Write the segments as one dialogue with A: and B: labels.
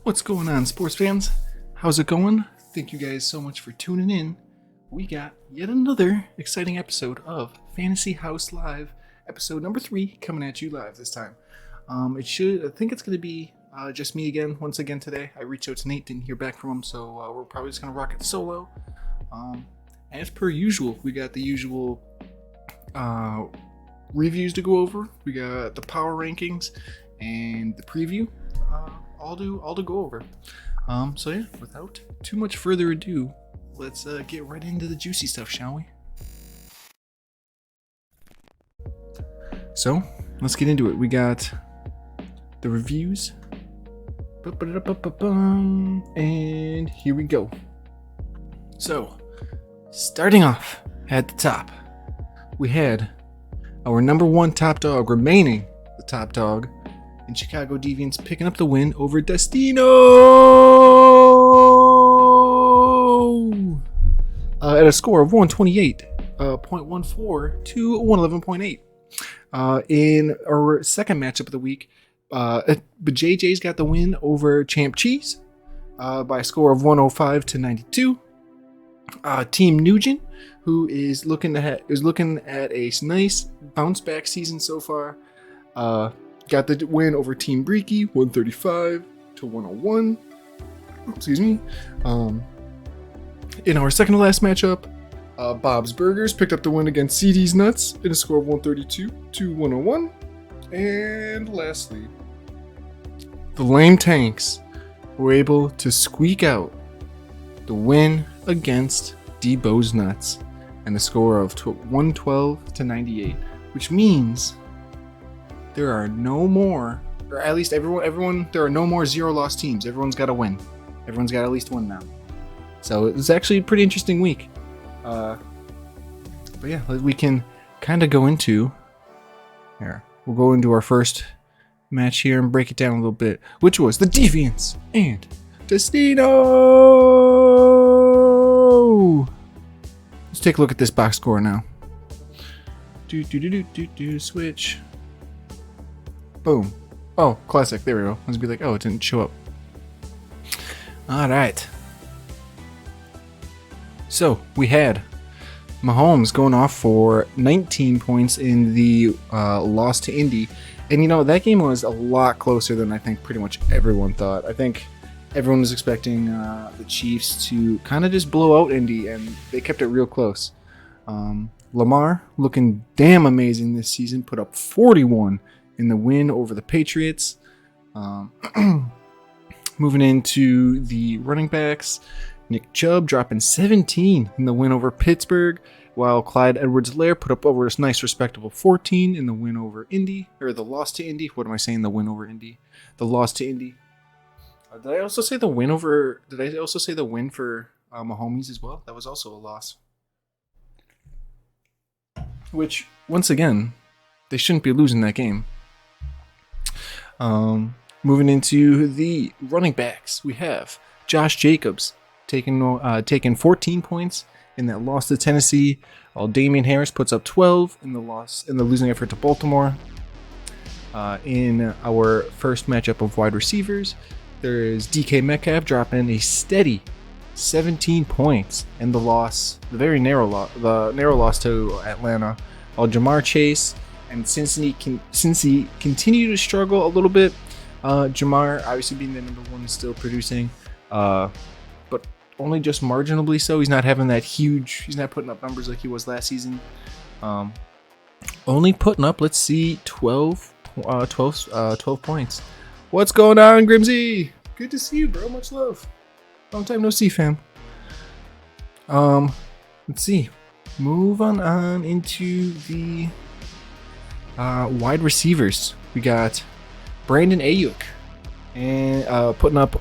A: What's going on, sports fans? How's it going? Thank you guys so much for tuning in. We got yet another exciting episode of Fantasy Haus Live, episode number 3, coming at you live this time. I think it's going to be just me again, once again today. I reached out to Nate, didn't hear back from him, so we're probably just going to rock it solo. As per usual, we got the usual reviews to go over. We got the power rankings and the preview. All to go over. So yeah, without too much further ado, let's get right into the juicy stuff, shall we? So let's get into it. We got the reviews, and here we go. So starting off at the top, we had our number 1 top dog remaining the top dog in Chicago Deviants, picking up the win over Destino at a score of 128.14 to 111.8. In our second matchup of the week, but JJ's got the win over Champ Cheese by a score of 105 to 92. Team Nuge, who is looking at a nice bounce back season so far, got the win over Team Breaky, 135 to 101. Excuse me. In our second to last matchup, Bob's Burgers picked up the win against CD's Nuts in a score of 132 to 101. And lastly, the Lame Tanks were able to squeak out the win against Debo's Nuts and a score of 112 to 98, which means there are no more, or at least everyone, there are no more 0-loss teams. Everyone's got to win. Everyone's got at least one now. So it's actually a pretty interesting week. But yeah, we can kind of go into here. We'll go into our first match here and break it down a little bit, which was the Deviants and Destino. Let's take a look at this box score now. Switch. Boom. Oh, classic. There we go. Let's be like, oh, it didn't show up. All right. So we had Mahomes going off for 19 points in the loss to Indy. And, you know, that game was a lot closer than I think pretty much everyone thought. I think everyone was expecting the Chiefs to kind of just blow out Indy, and they kept it real close. Lamar, looking damn amazing this season, put up 41 in the win over the Patriots. Moving into the running backs, Nick Chubb dropping 17 in the win over Pittsburgh, while Clyde Edwards-Helaire put up over a nice respectable 14 in the win over Indy, or the loss to Indy. What am I saying? The win over Indy. The loss to Indy. Did I also say the win for Mahomes as well? That was also a loss. Which, once again, they shouldn't be losing that game. Moving into the running backs, we have Josh Jacobs taking 14 points in that loss to Tennessee, while Damian Harris puts up 12 in the losing effort to Baltimore. In our first matchup of wide receivers, there is DK Metcalf dropping a steady 17 points in the very narrow loss to Atlanta, while Jamar Chase and Cincy continue to struggle a little bit. Jamar, obviously being the number 1, is still producing, but only just marginally so. He's not having that huge. He's not putting up numbers like he was last season. Only putting up, let's see, 12 points. What's going on, Grimsy? Good to see you, bro. Much love. Long time no see, fam. Let's see. Move on into the wide receivers. We got Brandon Ayuk and putting up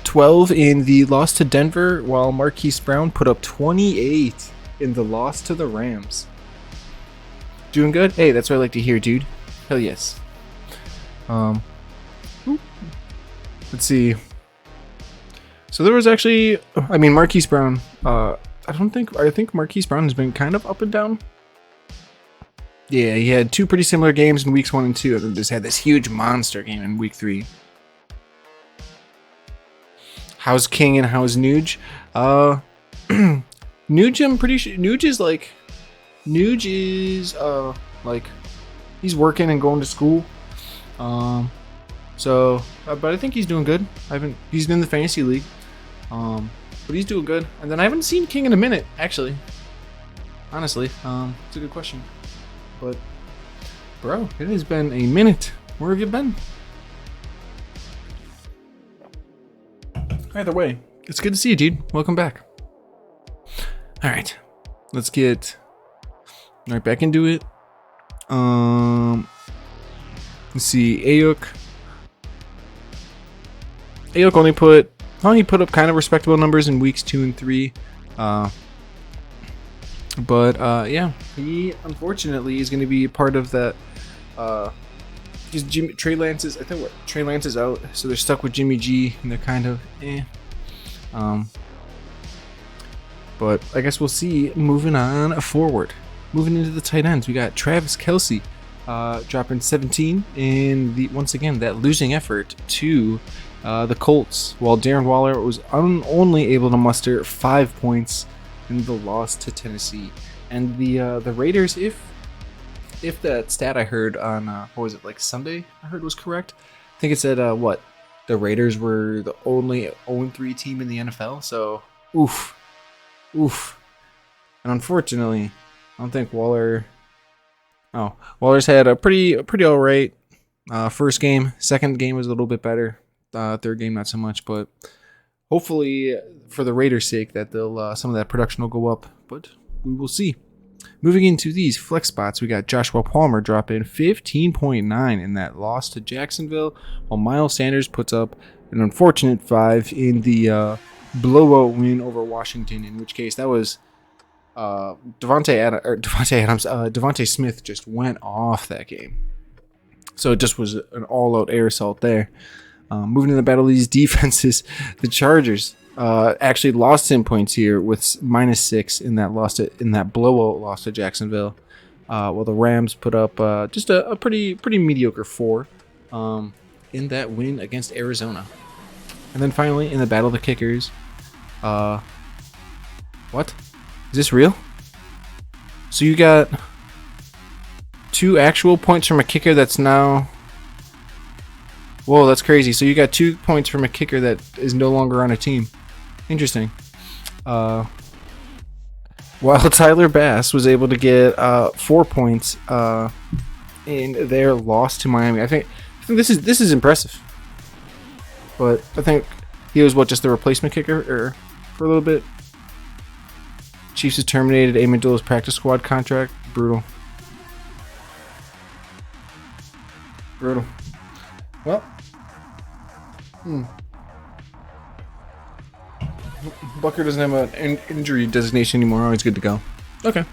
A: 12 in the loss to Denver, while Marquise Brown put up 28 in the loss to the Rams. Doing good? Hey, that's what I like to hear, dude. Hell yes. Let's see. So there was actually, Marquise Brown. I think Marquise Brown has been kind of up and down. Yeah, he had 2 pretty similar games in weeks 1 and 2, and then just had this huge monster game in week 3. how's King and how's Nuge? Nuge, I'm pretty sure Nuge is like he's working and going to school. But I think he's doing good. He's in the fantasy league. But he's doing good. And then I haven't seen King in a minute, actually. Honestly, it's a good question. But bro, it has been a minute. Where have you been? Either way, it's good to see you, dude. Welcome back. All right, let's get right back into it. Let's see, Ayuk only put up kind of respectable numbers in weeks 2 and 3. Yeah, he unfortunately is going to be part of that. Trey Lance is out, so they're stuck with Jimmy G, and they're kind of But I guess we'll see. Moving on forward, moving into the tight ends, we got Travis Kelce dropping 17 in once again that losing effort to the Colts, while Darren Waller was only able to muster 5 points in the loss to Tennessee. And the Raiders, if that stat I heard on what was it, like Sunday, I heard was correct. I think it said the Raiders were the only 0-3 team in the NFL. So oof. And unfortunately, I don't think Waller's had a pretty all right first game. Second game was a little bit better. Third game not so much, but hopefully for the Raiders' sake that they'll some of that production will go up. But we will see. Moving into these flex spots, we got Joshua Palmer dropping 15.9 in that loss to Jacksonville, while Miles Sanders puts up an unfortunate 5 in the blowout win over Washington, in which case that was Devontae Smith just went off that game. So it just was an all-out air assault there. Moving in the battle of these defenses, the Chargers actually lost 10 points here with -6 in that blowout loss to Jacksonville, while the Rams put up just a pretty mediocre 4 in that win against Arizona. And then finally in the battle of the kickers, what? Is this real? So you got 2 actual points from a kicker that's now... Whoa, that's crazy. So you got 2 points from a kicker that is no longer on a team. Interesting. While Tyler Bass was able to get 4 points in their loss to Miami. I think this is impressive. But I think he was just the replacement kicker for a little bit. Chiefs has terminated Amendolla's practice squad contract. Brutal. Well, Bucker doesn't have an injury designation anymore. Always good to go. Okay.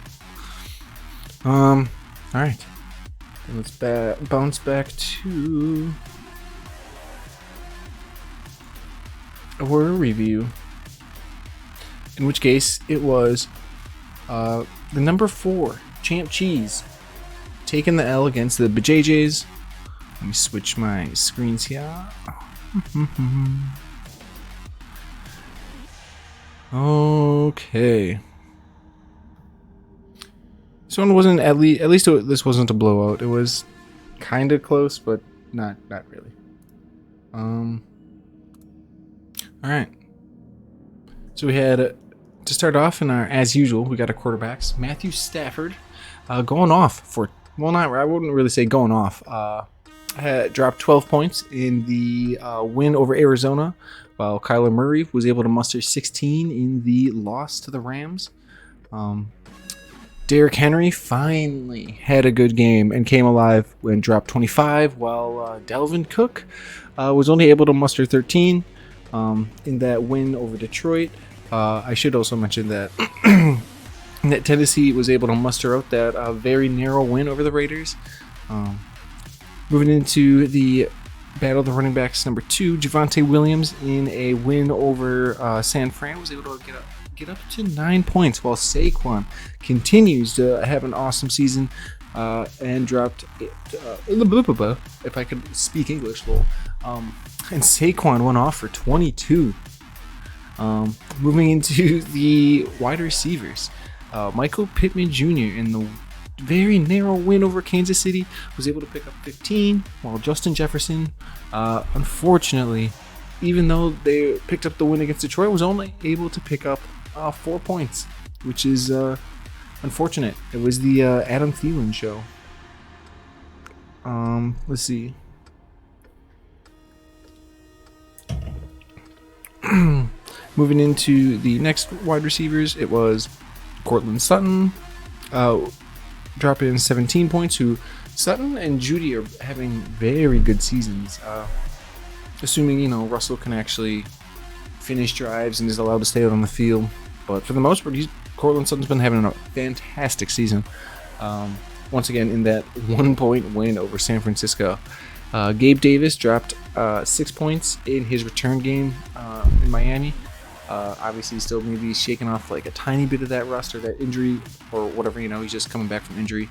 A: All right. Let's bounce back to our review. In which case, it was the number 4 Champ Cheese taking the L against the BJJs. Let me switch my screens here. Okay. This one wasn't at least this wasn't a blowout. It was kind of close, but not really. All right. So we had to start off in our, as usual, we got our quarterbacks. Matthew Stafford going off for, well, not, I wouldn't really say going off. Had dropped 12 points in the win over Arizona, while Kyler Murray was able to muster 16 in the loss to the Rams. Derrick Henry finally had a good game and came alive and dropped 25, while Dalvin Cook was only able to muster 13 in that win over Detroit. I should also mention that that Tennessee was able to muster out that very narrow win over the Raiders. Moving into the battle of the running backs, number 2, Javonte Williams in a win over San Fran was able to get up to 9 points, while Saquon continues to have an awesome season and dropped if I could speak English, and Saquon went off for 22 Moving into the wide receivers, Michael Pittman Jr. in the very narrow win over Kansas City was able to pick up 15, while Justin Jefferson, unfortunately, even though they picked up the win against Detroit, was only able to pick up 4 points, which is unfortunate. It was the Adam Thielen show. Let's see. Moving into the next wide receivers, it was Cortland Sutton, dropping 17 points. Who Sutton and Judy are having very good seasons. Assuming Russell can actually finish drives and is allowed to stay out on the field, but for the most part, Cortland Sutton's been having a fantastic season. Once again, in that 1-point win over San Francisco. Gabe Davis dropped 6 points in his return game in Miami. Obviously, he's still maybe shaking off like a tiny bit of that rust or that injury or whatever. He's just coming back from injury.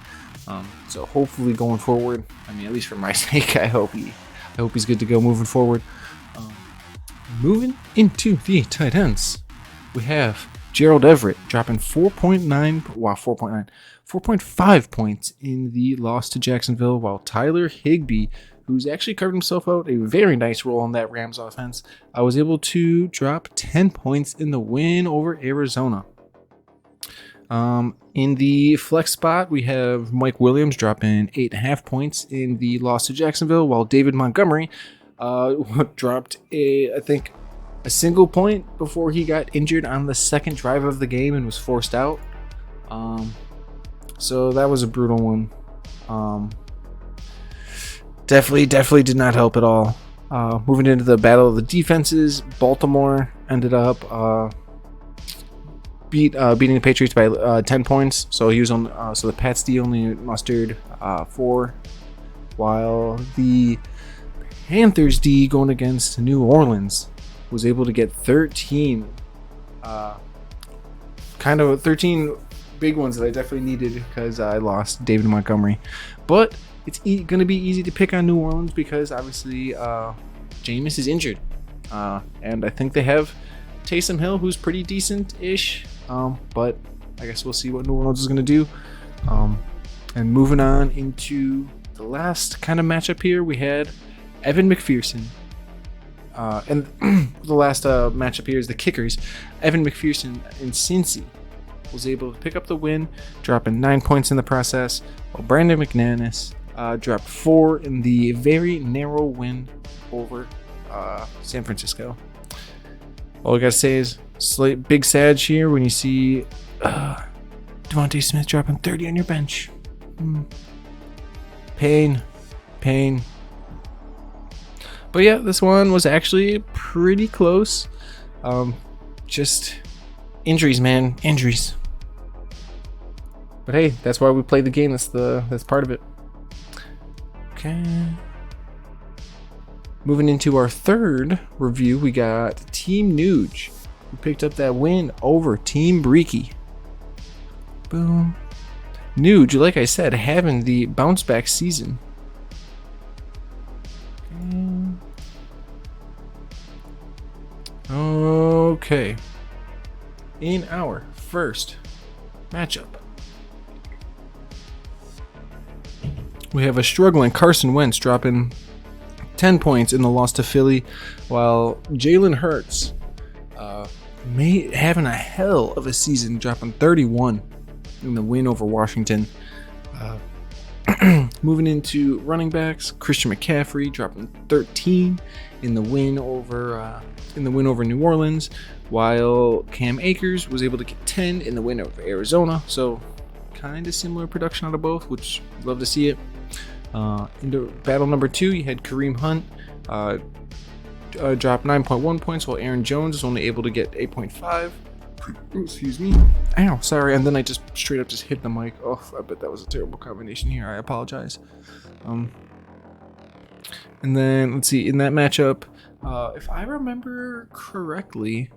A: So hopefully, going forward, at least for my sake, I hope he's good to go moving forward. Moving into the tight ends, we have Gerald Everett dropping 4.5 points in the loss to Jacksonville, while Tyler Higbee, who's actually carved himself out a very nice role in that Rams offense, was able to drop 10 points in the win over Arizona. In the flex spot, we have Mike Williams dropping 8.5 points in the loss to Jacksonville, while David Montgomery dropped a single point before he got injured on the second drive of the game and was forced out. So that was a brutal one. Definitely did not help at all. Moving into the battle of the defenses, Baltimore ended up beating the Patriots by 10 points. So he was on. So the Pats D only mustered 4, while the Panthers D going against New Orleans was able to get 13. 13 big ones that I definitely needed because I lost David Montgomery. But it's going to be easy to pick on New Orleans because obviously Jameis is injured. And I think they have Taysom Hill, who's pretty decent-ish. But I guess we'll see what New Orleans is going to do. And moving on into the last kind of matchup here, we had Evan McPherson. And the last matchup here is the kickers. Evan McPherson and Cincy was able to pick up the win, dropping 9 points in the process, while Brandon McManus dropped 4 in the very narrow win over San Francisco. All I gotta say is big sad here when you see Devontae Smith dropping 30 on your bench. Pain. But yeah, this one was actually pretty close. Just injuries, man. Injuries. But hey, that's why we play the game. That's part of it. Okay. Moving into our third review, we got Team Nuge, who picked up that win over Team Breaky. Boom. Nuge, like I said, having the bounce back season. Okay. In our first matchup, we have a struggling Carson Wentz dropping 10 points in the loss to Philly, while Jalen Hurts having a hell of a season, dropping 31 in the win over Washington. Moving into running backs, Christian McCaffrey dropping 13 in the win over New Orleans, while Cam Akers was able to get 10 in the win over Arizona. So kind of similar production out of both, which love to see it. Into battle number 2, you had Kareem Hunt drop 9.1 points, while Aaron Jones was only able to get 8.5. Excuse me. Ow, sorry. And then I just straight up hit the mic. Oh, I bet that was a terrible combination here. I apologize. And then let's see, in that matchup, if I remember correctly,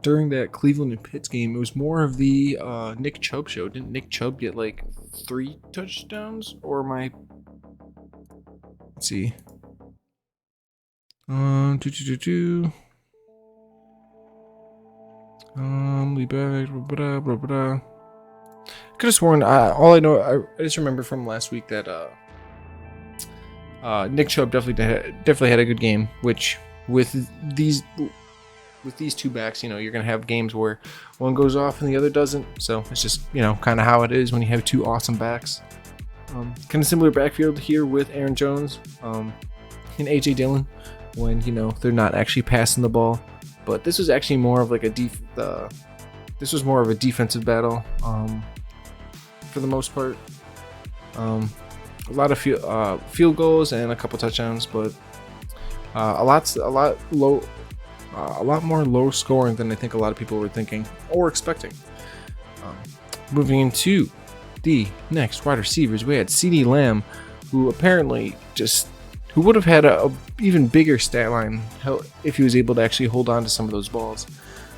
A: during that Cleveland and Pitts game, it was more of the Nick Chubb show. Didn't Nick Chubb get like 3 touchdowns? Or am I... Let's see. Lead back, blah, blah, blah. Could have sworn. All I know, I just remember from last week that Nick Chubb definitely had a good game. Which with these two backs, you're gonna have games where one goes off and the other doesn't. So it's just kind of how it is when you have two awesome backs. Kind of similar backfield here with Aaron Jones and AJ Dillon when they're not actually passing the ball. But this was actually more of like this was more of a defensive battle for the most part. A lot of field goals and a couple touchdowns, but a lot more low scoring than I think a lot of people were thinking or expecting. Moving into the next wide receivers, we had CeeDee Lamb, who apparently who would have had a even bigger stat line if he was able to actually hold on to some of those balls.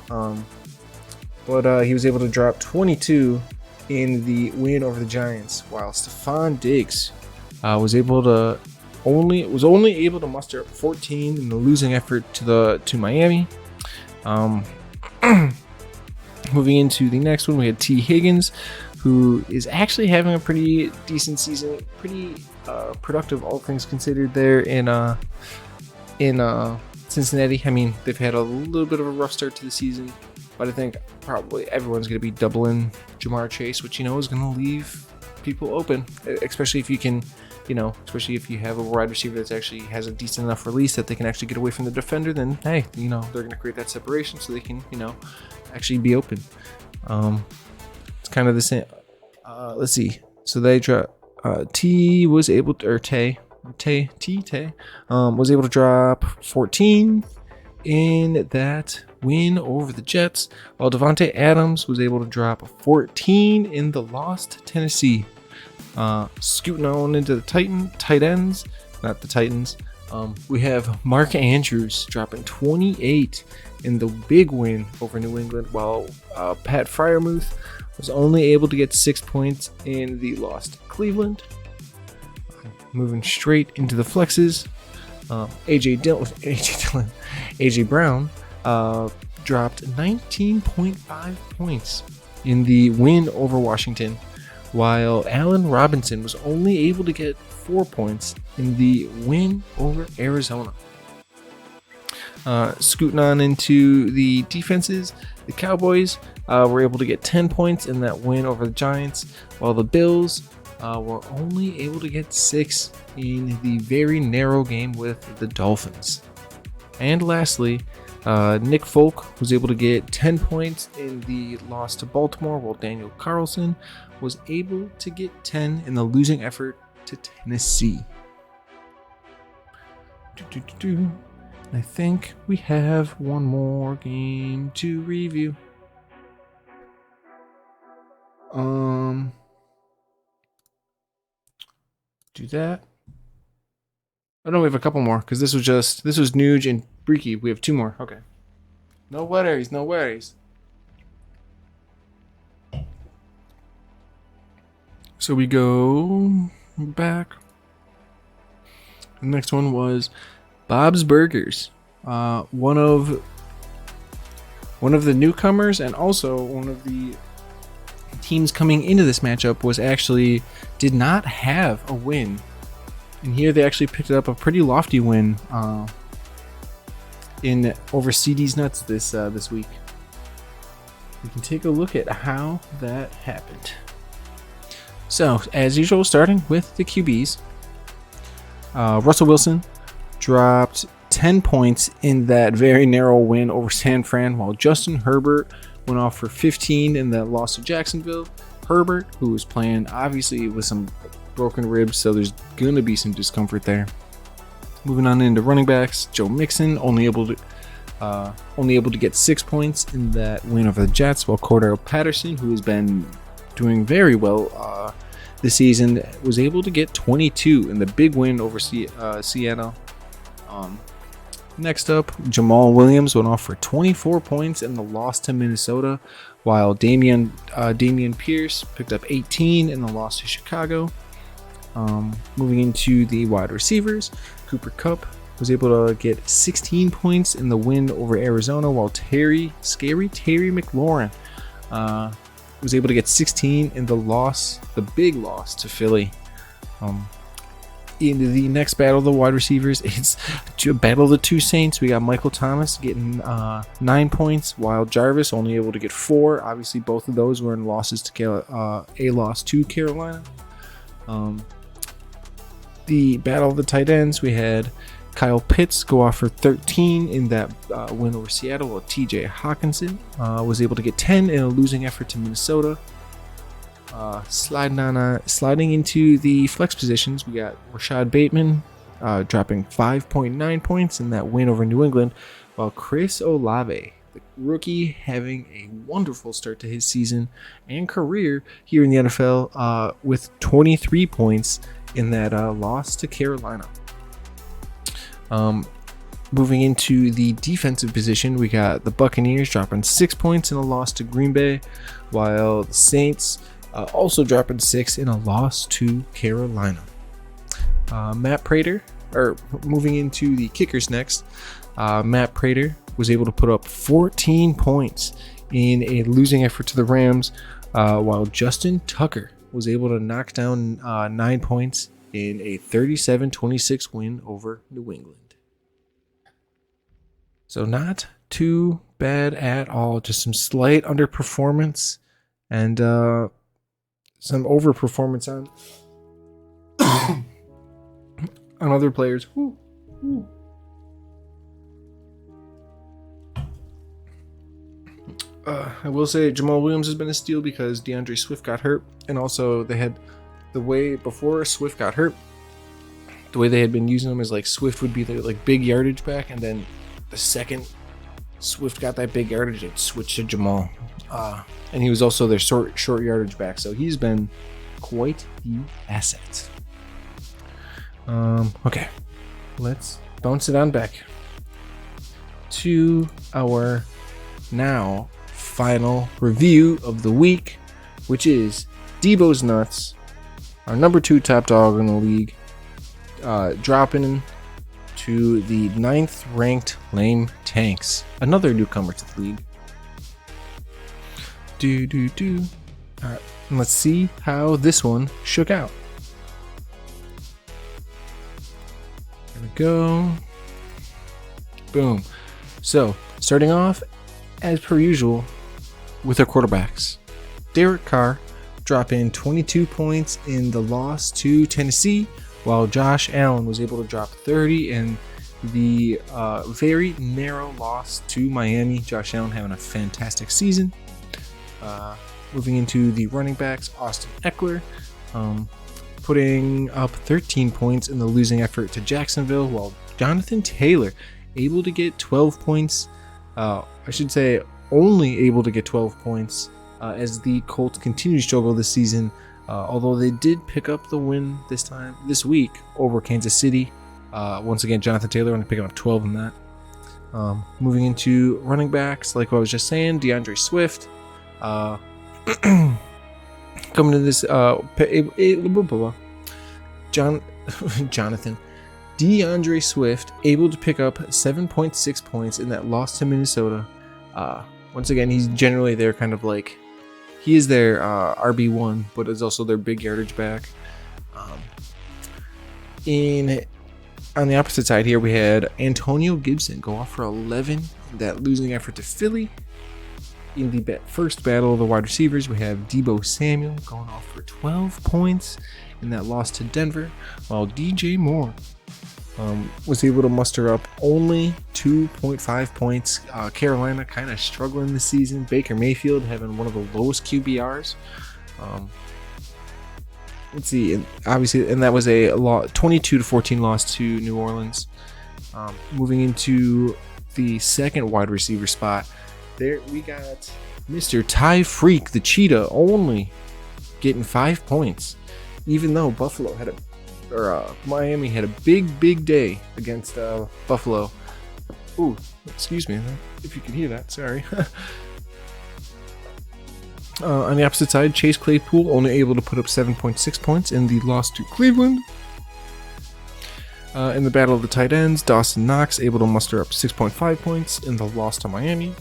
A: But he was able to drop 22 in the win over the Giants, while Stephon Diggs was only able to muster up 14 in the losing effort to Miami. Moving into the next one, we had T. Higgins, who is actually having a pretty decent season, pretty productive, all things considered, there in Cincinnati. I mean, they've had a little bit of a rough start to the season, but I think probably everyone's going to be doubling Jamar Chase, which is going to leave people open, especially if you can, especially if you have a wide receiver that actually has a decent enough release that they can actually get away from the defender. Then hey, they're going to create that separation so they can, actually be open. It's kind of the same. Let's see. So they Tay was able to drop 14 in that win over the Jets, while Devontae Adams was able to drop 14 in the loss to Tennessee. Scooting on into the tight ends, not the Titans. We have Mark Andrews dropping 28 in the big win over New England, while Pat Freiermuth was only able to get 6 points in the loss to Cleveland. Moving straight into the flexes, AJ Brown dropped 19.5 points in the win over Washington, while Allen Robinson was only able to get 4 points in the win over Arizona. Scooting on into the defenses, the Cowboys were able to get 10 points in that win over the Giants, while the Bills were only able to get 6 in the very narrow game with the Dolphins. And lastly, Nick Folk was able to get 10 points in the loss to Baltimore, while Daniel Carlson was able to get 10 in the losing effort to Tennessee. I think we have one more game to review. Do that. Oh no, we have a couple more because this was Nuge and Breaky. We have 2 more. Okay. No worries. So we go back. The next one was Bob's Burgers. One of the newcomers and also one of the teams coming into this matchup did not have a win. And here they actually picked up a pretty lofty win in over CD's Nuts this week. We can take a look at how that happened. So, as usual, starting with the QBs. Russell Wilson dropped 10 points in that very narrow win over San Fran, while Justin Herbert went off for 15 in that loss to Jacksonville. Herbert, who was playing obviously with some broken ribs, so there's going to be some discomfort there. Moving on into running backs, Joe Mixon only able to get 6 points in that win over the Jets, while Cordell Patterson, who has been doing very well this season, was able to get 22 in the big win over Seattle. Next up, Jamal Williams went off for 24 points in the loss to Minnesota, while Damian Pierce picked up 18 in the loss to Chicago. Moving into the wide receivers, Cooper Kupp
B: was able to get 16 points in the win over Arizona, while Terry McLaurin was able to get 16 in the big loss to Philly. In the next battle of the wide receivers, it's a battle of the two Saints. We got Michael Thomas getting 9 points, while Jarvis only able to get 4. Obviously, both of those were in losses to a loss to Carolina. The battle of the tight ends, we had Kyle Pitts go off for 13 in that win over Seattle, while TJ Hawkinson was able to get 10 in a losing effort to Minnesota. Sliding into the flex positions, we got Rashad Bateman dropping 5.9 points in that win over New England, while Chris Olave, the rookie, having a wonderful start to his season and career here in the NFL with 23 points in that loss to Carolina. Moving into the defensive position, we got the Buccaneers dropping 6 points in a loss to Green Bay, while the Saints also dropping 6 in a loss to Carolina. Matt Prater, moving into the kickers next, Matt Prater was able to put up 14 points in a losing effort to the Rams, while Justin Tucker was able to knock down 9 points in a 37-26 win over New England. So not too bad at all, just some slight underperformance and some overperformance on other players. Woo, woo. I will say Jamal Williams has been a steal because DeAndre Swift got hurt, and also they had the way before Swift got hurt, the way they had been using him is like Swift would be the like big yardage back, and then the second Swift got that big yardage, it switched to Jamal, and he was also their short yardage back, so he's been quite the asset. Okay, let's bounce it on back to our now final review of the week, which is Debo's Nuts, our number 2 top dog in the league, dropping to the 9th ranked Lame Tanks, another newcomer to the league. All right, let's see how this one shook out. There we go. Boom. So, starting off, as per usual, with our quarterbacks. Derek Carr dropping 22 points in the loss to Tennessee, while Josh Allen was able to drop 30 in the very narrow loss to Miami. Josh Allen having a fantastic season. Moving into the running backs, Austin Eckler putting up 13 points in the losing effort to Jacksonville, while Jonathan Taylor able to get 12 points. I should say only able to get 12 points as the Colts continue to struggle this season, although they did pick up the win this week over Kansas City. Once again, Jonathan Taylor only picking up 12 in that. Moving into running backs, like what I was just saying, DeAndre Swift coming to this Jonathan DeAndre Swift able to pick up 7.6 points in that loss to Minnesota. Once again, he's generally their kind of like, he is their RB1, but is also their big yardage back. On the opposite side here, we had Antonio Gibson go off for 11 in that losing effort to Philly. In the first battle of the wide receivers, we have Deebo Samuel going off for 12 points in that loss to Denver, while DJ Moore was able to muster up only 2.5 points. Carolina kind of struggling this season. Baker Mayfield having one of the lowest QBRs. Let's see, and obviously, and that was a 22-14 loss to New Orleans. Moving into the second wide receiver spot, there we got Mr. Ty Freak, the Cheetah, only getting 5 points, even though Miami had a big day against Buffalo. Ooh, excuse me if you can hear that. Sorry. On the opposite side, Chase Claypool only able to put up 7.6 points in the loss to Cleveland. In the battle of the tight ends, Dawson Knox able to muster up 6.5 points in the loss to Miami,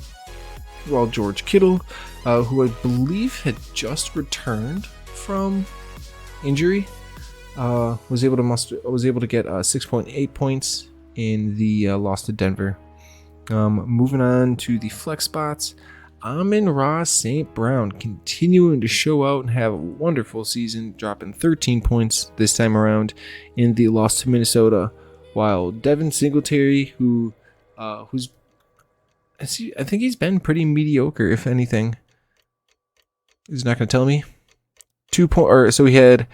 B: while George Kittle, who I believe had just returned from injury, was able to get 6.8 points in the loss to Denver. Moving on to the flex spots, Amon-Ra St. Brown continuing to show out and have a wonderful season, dropping 13 points this time around in the loss to Minnesota, while Devin Singletary, I think he's been pretty mediocre, if anything. He's not going to tell me. So he had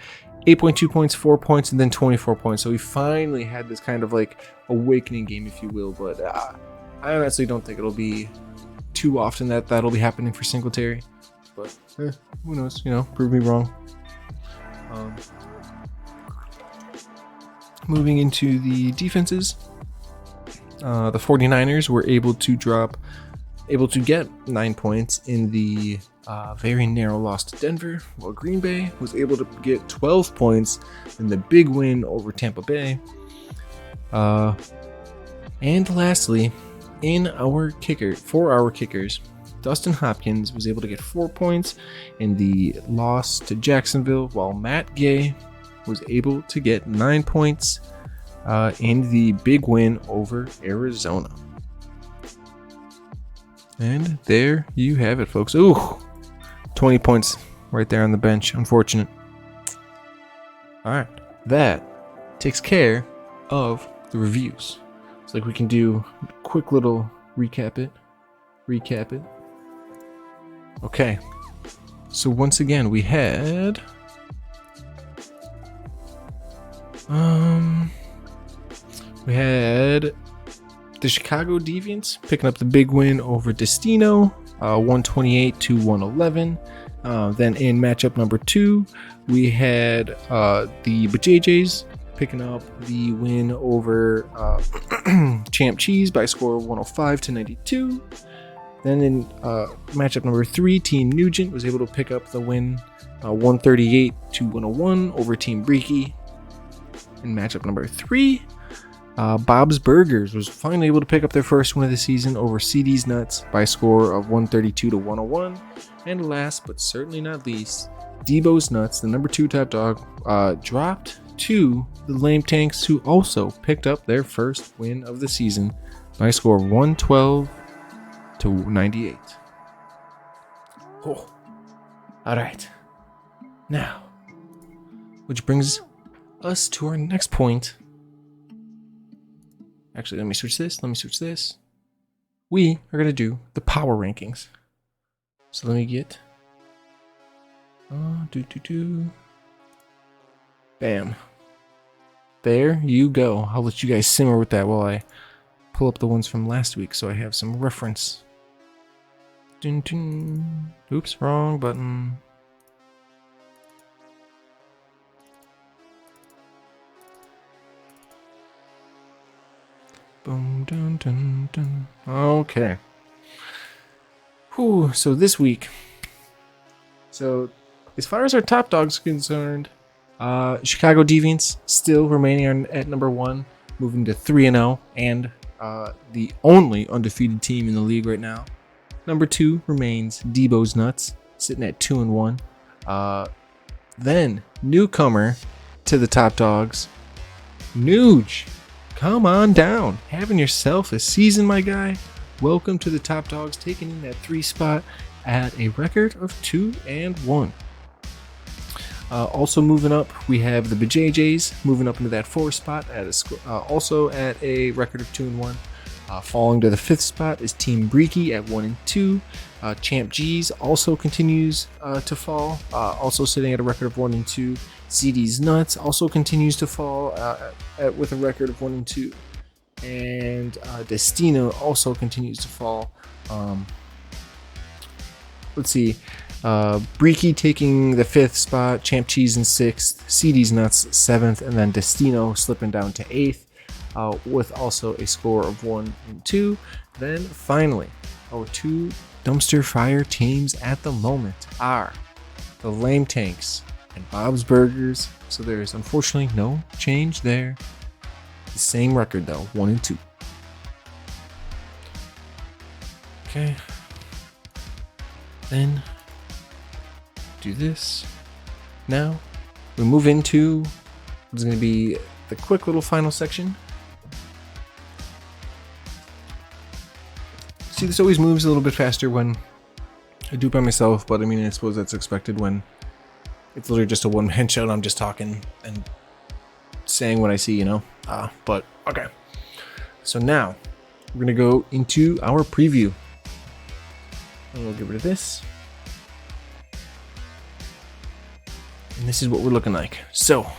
B: 8.2 points, 4 points, and then 24 points. So he finally had this kind of like awakening game, if you will. But I honestly don't think it'll be too often that'll be happening for Singletary. But who knows? Prove me wrong. Moving into the defenses, the 49ers were able to get 9 points in the very narrow loss to Denver, while Green Bay was able to get 12 points in the big win over Tampa Bay. And lastly, for our kickers, Dustin Hopkins was able to get 4 points in the loss to Jacksonville, while Matt Gay was able to get 9 points in the big win over Arizona. And there you have it, folks. Ooh, 20 points right there on the bench. Unfortunate. All right, that takes care of the reviews. It's like we can do a quick little recap it. Okay. So once again, we had the Chicago Deviants picking up the big win over Destino, 128 to 111. Then in matchup number 2, we had the BTbruh picking up the win over Champ Cheese by a score of 105 to 92. Then in matchup number 3, Team Nugent was able to pick up the win 138 to 101 over Team Breaky. In matchup number 3, Bob's Burgers was finally able to pick up their first win of the season over CD's Nuts by a score of 132 to 101. And last but certainly not least, Debo's Nuts, the number 2 top dog, dropped to the Lame Tanks, who also picked up their first win of the season by a score of 112 to 98. Oh, all right. Now, which brings us to our next point. Actually, let me switch this. We are going to do the power rankings. So let me get... Bam. There you go. I'll let you guys simmer with that while I pull up the ones from last week so I have some reference. Oops, wrong button. Boom, dun, dun, dun. Okay. Whew, so this week. So, as far as our top dogs are concerned, Chicago Deviants still remaining at number 1, moving to 3-0, and the only undefeated team in the league right now. Number 2 remains Debo's Nuts, sitting at 2-1. Then, newcomer to the top dogs, Nuge. Come on down. Having yourself a season, my guy. Welcome to the top dogs, taking in that 3 spot at a record of 2-1. Also moving up, we have the BTbruh moving up into that 4 spot at also at a record of 2-1. Falling to the 5th spot is Team Breaky at 1-2. Champ G's also continues to fall, also sitting at a record of 1-2. CD's Nuts also continues to fall with a record of 1-2. And Destino also continues to fall. Let's see. Breaky taking the 5th spot, Champ Cheese in 6th, CD's Nuts 7th, and then Destino slipping down to 8th with also a score of 1-2. Then finally, our 2 dumpster fire teams at the moment are the Lame Tanks and Bob's Burgers. So there's unfortunately no change there. the same record though, 1-2. Okay. Then do this. Now we move into what's going to be the quick little final section. See, this always moves a little bit faster when I do it by myself, but I mean, I suppose that's expected when it's literally just a one-man show and I'm just talking and saying what I see, you know? But, okay. So now, we're going to go into our preview. And we'll get rid of this. And this is what we're looking like. So,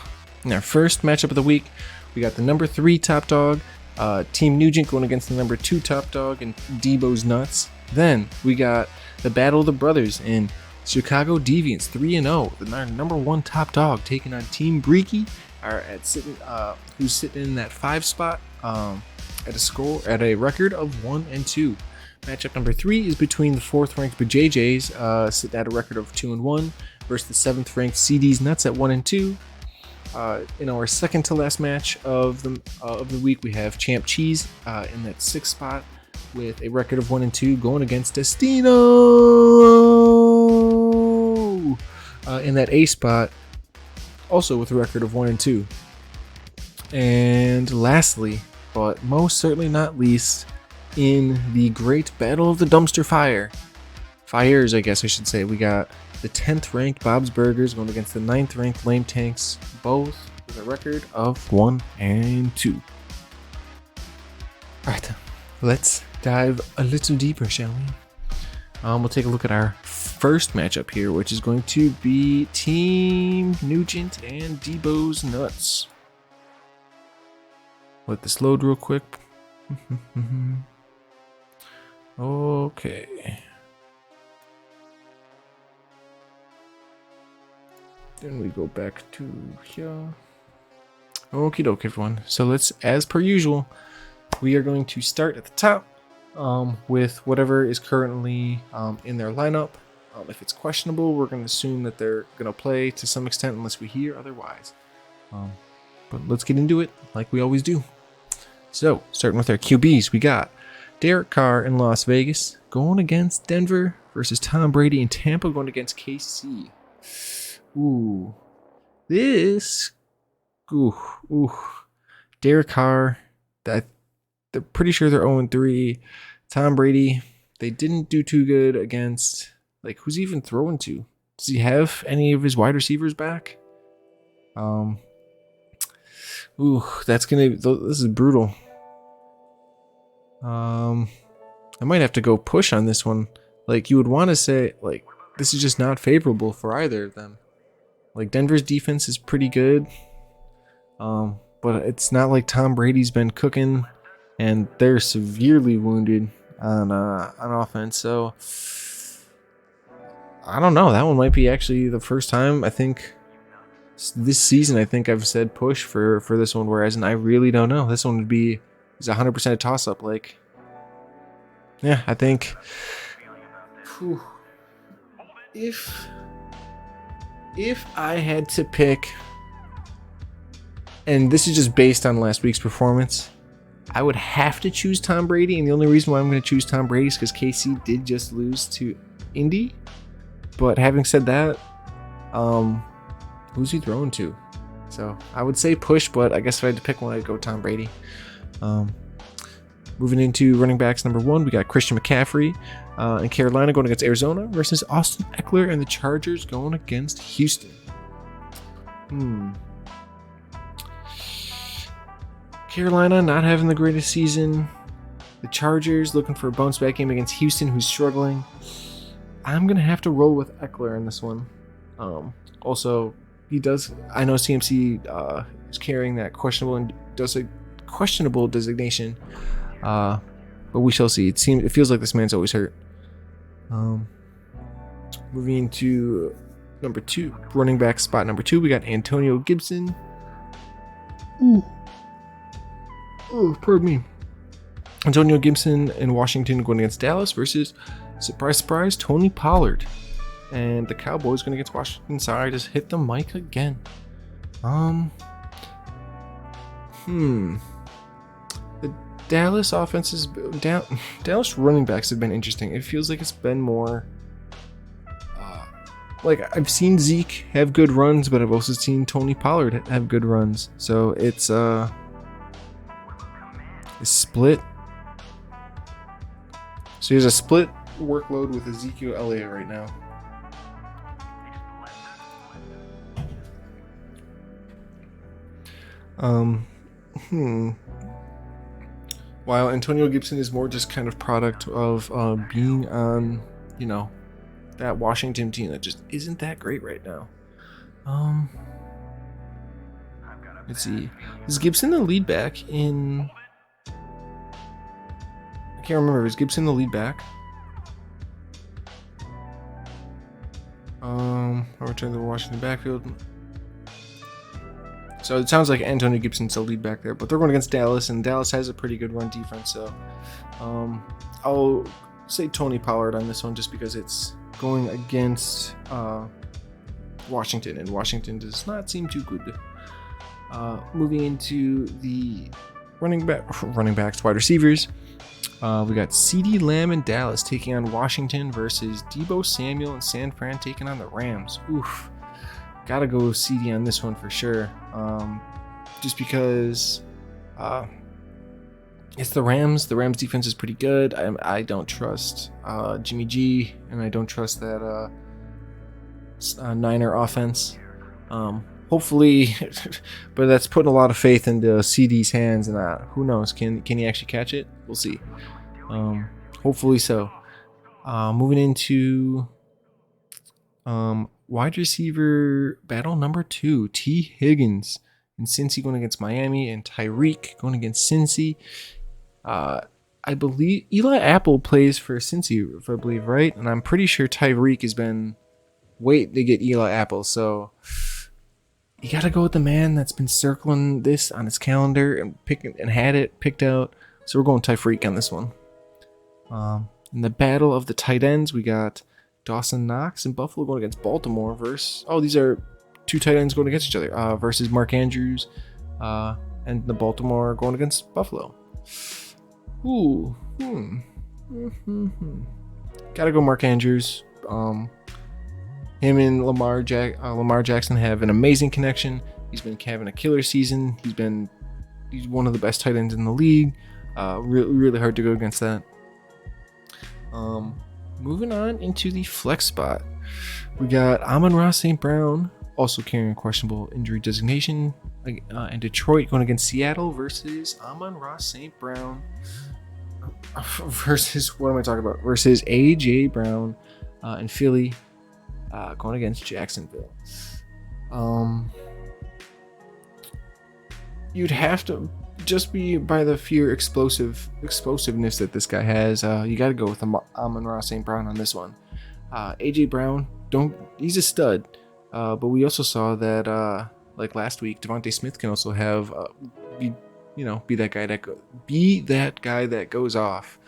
B: in our first matchup of the week, we got the number 3 top dog, Team Nuge going against the number 2 top dog and Debo's Nuts. Then we got the Battle of the Brothers in Chicago Deviants 3-0. Our number 1 top dog taking on Team Breaky, who's sitting in that 5 spot at a record of 1-2. Matchup number 3 is between the 4th ranked BJJs sitting at a record of 2-1 versus the 7th ranked CD's Nuts at 1-2. In our second to last match of the week, we have Champ Cheese in that 6th spot with a record of 1-2 going against Destino in that 8th spot, also with a record of 1-2. And lastly, but most certainly not least, in the great battle of the dumpster fires, I guess I should say, we got the 10th ranked Bob's Burgers going against the 9th ranked Lame Tanks, both with a record of 1-2. Alright, let's dive a little deeper, shall we? We'll take a look at our first matchup here, which is going to be Team Nugent and Debo's Nuts. Let this load real quick. Okay. Then we go back to here. Okie doke, everyone. So let's, as per usual, we are going to start at the top with whatever is currently in their lineup. If it's questionable, we're going to assume that they're going to play to some extent unless we hear otherwise. But let's get into it like we always do. So, starting with our QBs, we got Derek Carr in Las Vegas going against Denver versus Tom Brady in Tampa going against KC. Ooh. This. Ooh. Derek Carr, they're pretty sure they're 0-3. Tom Brady, they didn't do too good against, like, who's he even throwing to? Does he have any of his wide receivers back? Ooh, this is brutal. I might have to go push on this one. Like, you would want to say, like, this is just not favorable for either of them. Like, Denver's defense is pretty good. But it's not like Tom Brady's been cooking and they're severely wounded on offense. So I don't know. That one might be actually the first time I think this season I've said push for this one, whereas I really don't know. This one is 100% a toss up. Like, yeah, I think if I had to pick, and this is just based on last week's performance, I would have to choose Tom Brady, and the only reason why I'm going to choose Tom Brady is because KC did just lose to Indy. But having said that, who's he throwing to? So I would say push, but I guess if I had to pick one, I'd go Tom Brady. Moving into running backs, number 1, we got Christian McCaffrey in Carolina going against Arizona versus Austin Eckler and the Chargers going against Houston. Carolina not having the greatest season. The Chargers looking for a bounce back game against Houston, who's struggling. I'm going to have to roll with Eckler in this one. Also, I know CMC is carrying that questionable designation. But we shall see. It feels like this man's always hurt. Moving to number 2, running back spot number 2, we got Antonio Gibson. Pardon me. Antonio Gibson in Washington going against Dallas versus, surprise, Tony Pollard. And the Cowboys going against Washington. Sorry, I just hit the mic again. Dallas offenses, Dallas running backs have been interesting. It feels like it's been more. Like I've seen Zeke have good runs, but I've also seen Tony Pollard have good runs. So it's split. So there's a split workload with Ezekiel Elliott right now. While Antonio Gibson is more just kind of product of being on, that Washington team that just isn't that great right now. Let's see. Is Gibson the lead back in... I can't remember. Is Gibson the lead back? I'll return to the Washington backfield. So it sounds like Antonio Gibson's the lead back there, but they're going against Dallas, and Dallas has a pretty good run defense. So I'll say Tony Pollard on this one just because it's going against Washington, and Washington does not seem too good. Moving into the running backs, wide receivers, we got CeeDee Lamb and Dallas taking on Washington versus Deebo Samuel and San Fran taking on the Rams. Oof, gotta go with CeeDee on this one for sure. Just because it's the Rams. The Rams defense is pretty good. I don't trust Jimmy G, and I don't trust that Niner offense. Hopefully, but that's putting a lot of faith into CD's hands, and who knows? Can he actually catch it? We'll see. Hopefully so. Moving into wide receiver battle number 2, T. Higgins and Cincy going against Miami, and Tyreek going against Cincy. I believe Eli Apple plays for Cincy, if I believe right, and I'm pretty sure Tyreek has been waiting to get Eli Apple, so you gotta go with the man that's been circling this on his calendar and had it picked out. So we're going Tyreek on this one. In the battle of the tight ends, we got Dawson Knox and Buffalo going against Baltimore versus... Oh, these are 2 tight ends going against each other. Versus Mark Andrews and the Baltimore going against Buffalo. Ooh. Gotta go Mark Andrews. Him and Lamar Jackson have an amazing connection. He's been having a killer season. He's one of the best tight ends in the league. Really hard to go against that. Moving on into the flex spot, we got Amon-Ra St. Brown, also carrying a questionable injury designation, and Detroit going against Seattle versus Amon-Ra St. Brown versus versus AJ Brown and Philly. Going against Jacksonville. You'd have to just be by the sheer explosiveness that this guy has. You got to go with Amon-Ra St. Brown on this one. AJ Brown, he's a stud. But we also saw that like last week, Devontae Smith can also have be that guy that goes off.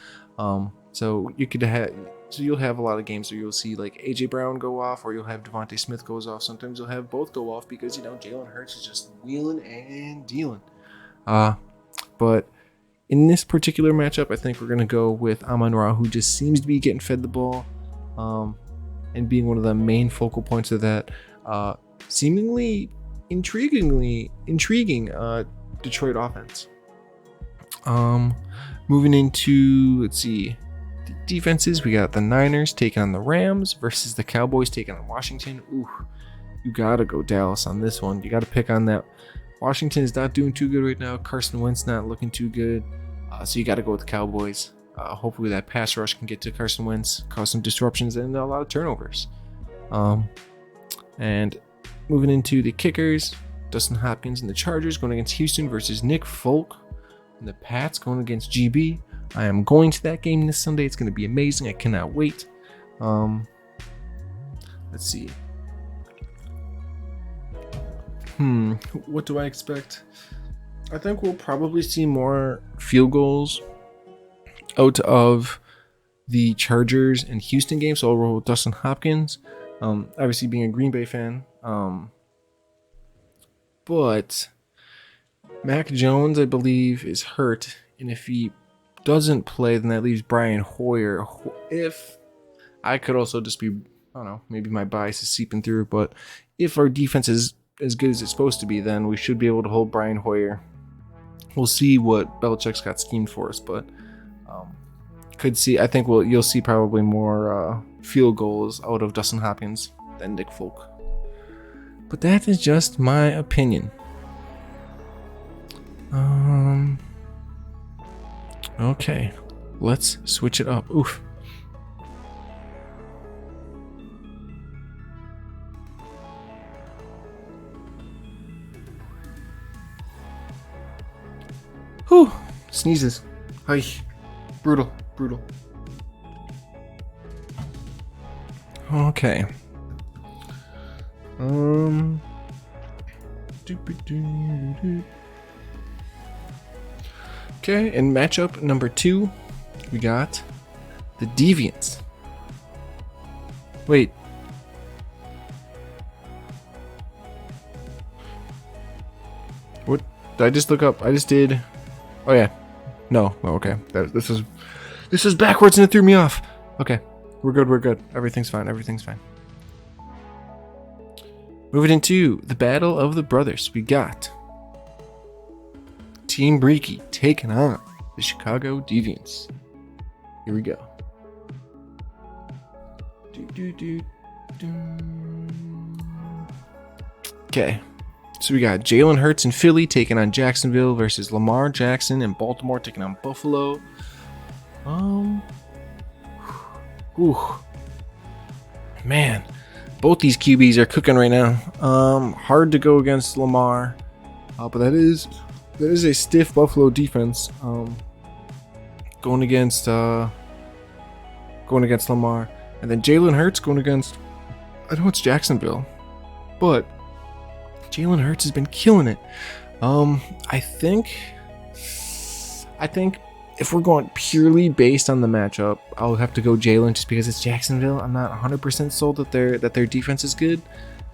B: So you'll have a lot of games where you'll see like AJ Brown go off, or you'll have Devontae Smith goes off. Sometimes you'll have both go off because Jalen Hurts is just wheeling and dealing. But in this particular matchup, I think we're gonna go with Amon-Ra, who just seems to be getting fed the ball, and being one of the main focal points of that seemingly intriguing Detroit offense. Moving into, let's see, the defenses, we got the Niners taking on the Rams versus the Cowboys taking on Washington. Ooh, you gotta go Dallas on this one. You gotta pick on that. Washington is not doing too good right now. Carson Wentz not looking too good. So you gotta go with the Cowboys. Hopefully that pass rush can get to Carson Wentz, cause some disruptions and a lot of turnovers. And moving into the kickers, Dustin Hopkins and the Chargers going against Houston versus Nick Folk and the Pats going against GB. I am going to that game this Sunday. It's going to be amazing. I cannot wait. Let's see. What do I expect? I think we'll probably see more field goals out of the Chargers and Houston game. So I'll roll with Dustin Hopkins. Obviously being a Green Bay fan. But Mac Jones, I believe, is hurt And if he doesn't play, then that leaves Brian Hoyer. If I could also just be, I don't know, maybe my bias is seeping through, but if our defense is as good as it's supposed to be, then we should be able to hold Brian Hoyer. We'll see what Belichick's got schemed for us, but could see. I think you'll see probably more field goals out of Dustin Hopkins than Nick Folk. But that is just my opinion. Okay, let's switch it up. Oof. Whew. Sneezes. Hi. Brutal. Okay. Okay, in matchup number 2, we got the Deviants. Wait. What? Did I just look up? I just did. Oh yeah. No. Oh, okay. This is backwards and it threw me off. Okay. We're good. Everything's fine. Moving into the Battle of the Brothers, we got Team Breaky taking on the Chicago Deviants. Here we go. Okay. So we got Jalen Hurts in Philly taking on Jacksonville versus Lamar Jackson in Baltimore taking on Buffalo. Man, both these QBs are cooking right now. Hard to go against Lamar, but that is a stiff Buffalo defense. Going against Lamar, and then Jalen Hurts going against. I know it's Jacksonville, but Jalen Hurts has been killing it. I think if we're going purely based on the matchup, I'll have to go Jalen just because it's Jacksonville. I'm not 100% sold that their defense is good.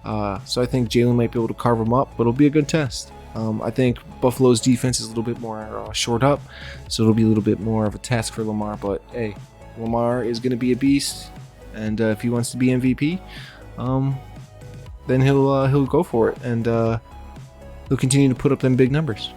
B: So I think Jalen might be able to carve them up, but it'll be a good test. I think Buffalo's defense is a little bit more short up, so it'll be a little bit more of a task for Lamar. But hey, Lamar is going to be a beast, and if he wants to be MVP, then he'll go for it, and he'll continue to put up them big numbers.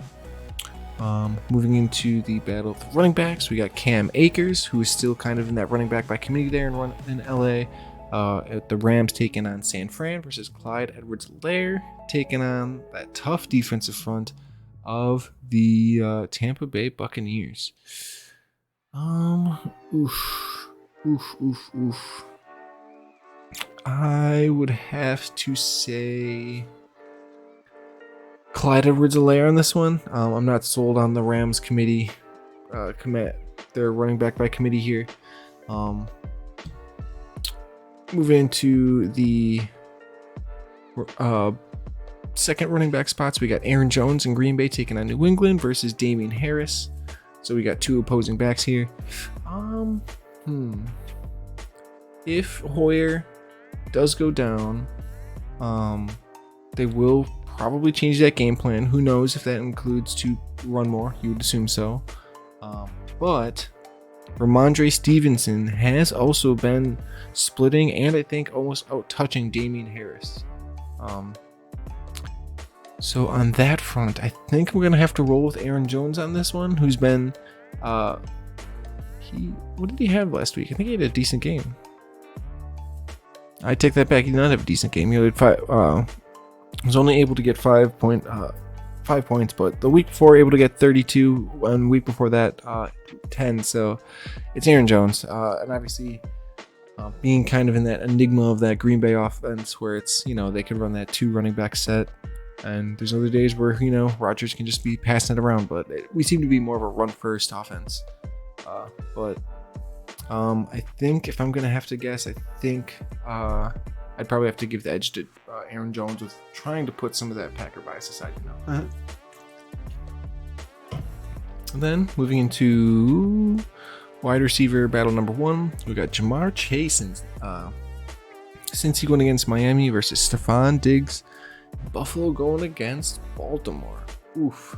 B: Moving into the battle of the running backs, we got Cam Akers, who is still kind of in that running back by committee there in LA. At the Rams taking on San Fran versus Clyde Edwards-Helaire, taking on that tough defensive front of the Tampa Bay Buccaneers. I would have to say Clyde Edwards-Helaire on this one. I'm not sold on the Rams committee, their running back by committee here. Moving into the second running back spots, we got Aaron Jones in Green Bay taking on New England versus Damian Harris. So we got two opposing backs here. If Hoyer does go down, they will probably change that game plan. Who knows if that includes to run more? You would assume so. But Ramondre Stevenson has also been splitting and I think almost out-touching Damian Harris. So on that front, I think we're going to have to roll with Aaron Jones on this one, who's been... what did he have last week? I think he had a decent game. I take that back. He did not have a decent game. He had was only able to get 5 points, but the week before able to get 32, and the week before that 10. So it's Aaron Jones, and obviously being kind of in that enigma of that Green Bay offense, where it's they can run that 2 running back set, and there's other days where Rodgers can just be passing it around, but we seem to be more of a run first offense. But I think if I'm gonna have to guess, I think I'd probably have to give the edge to Aaron Jones with trying to put some of that Packer bias aside. And then moving into wide receiver battle number 1, we got Jamar Chase and Cincy going against Miami versus Stephon Diggs. Buffalo going against Baltimore. Oof.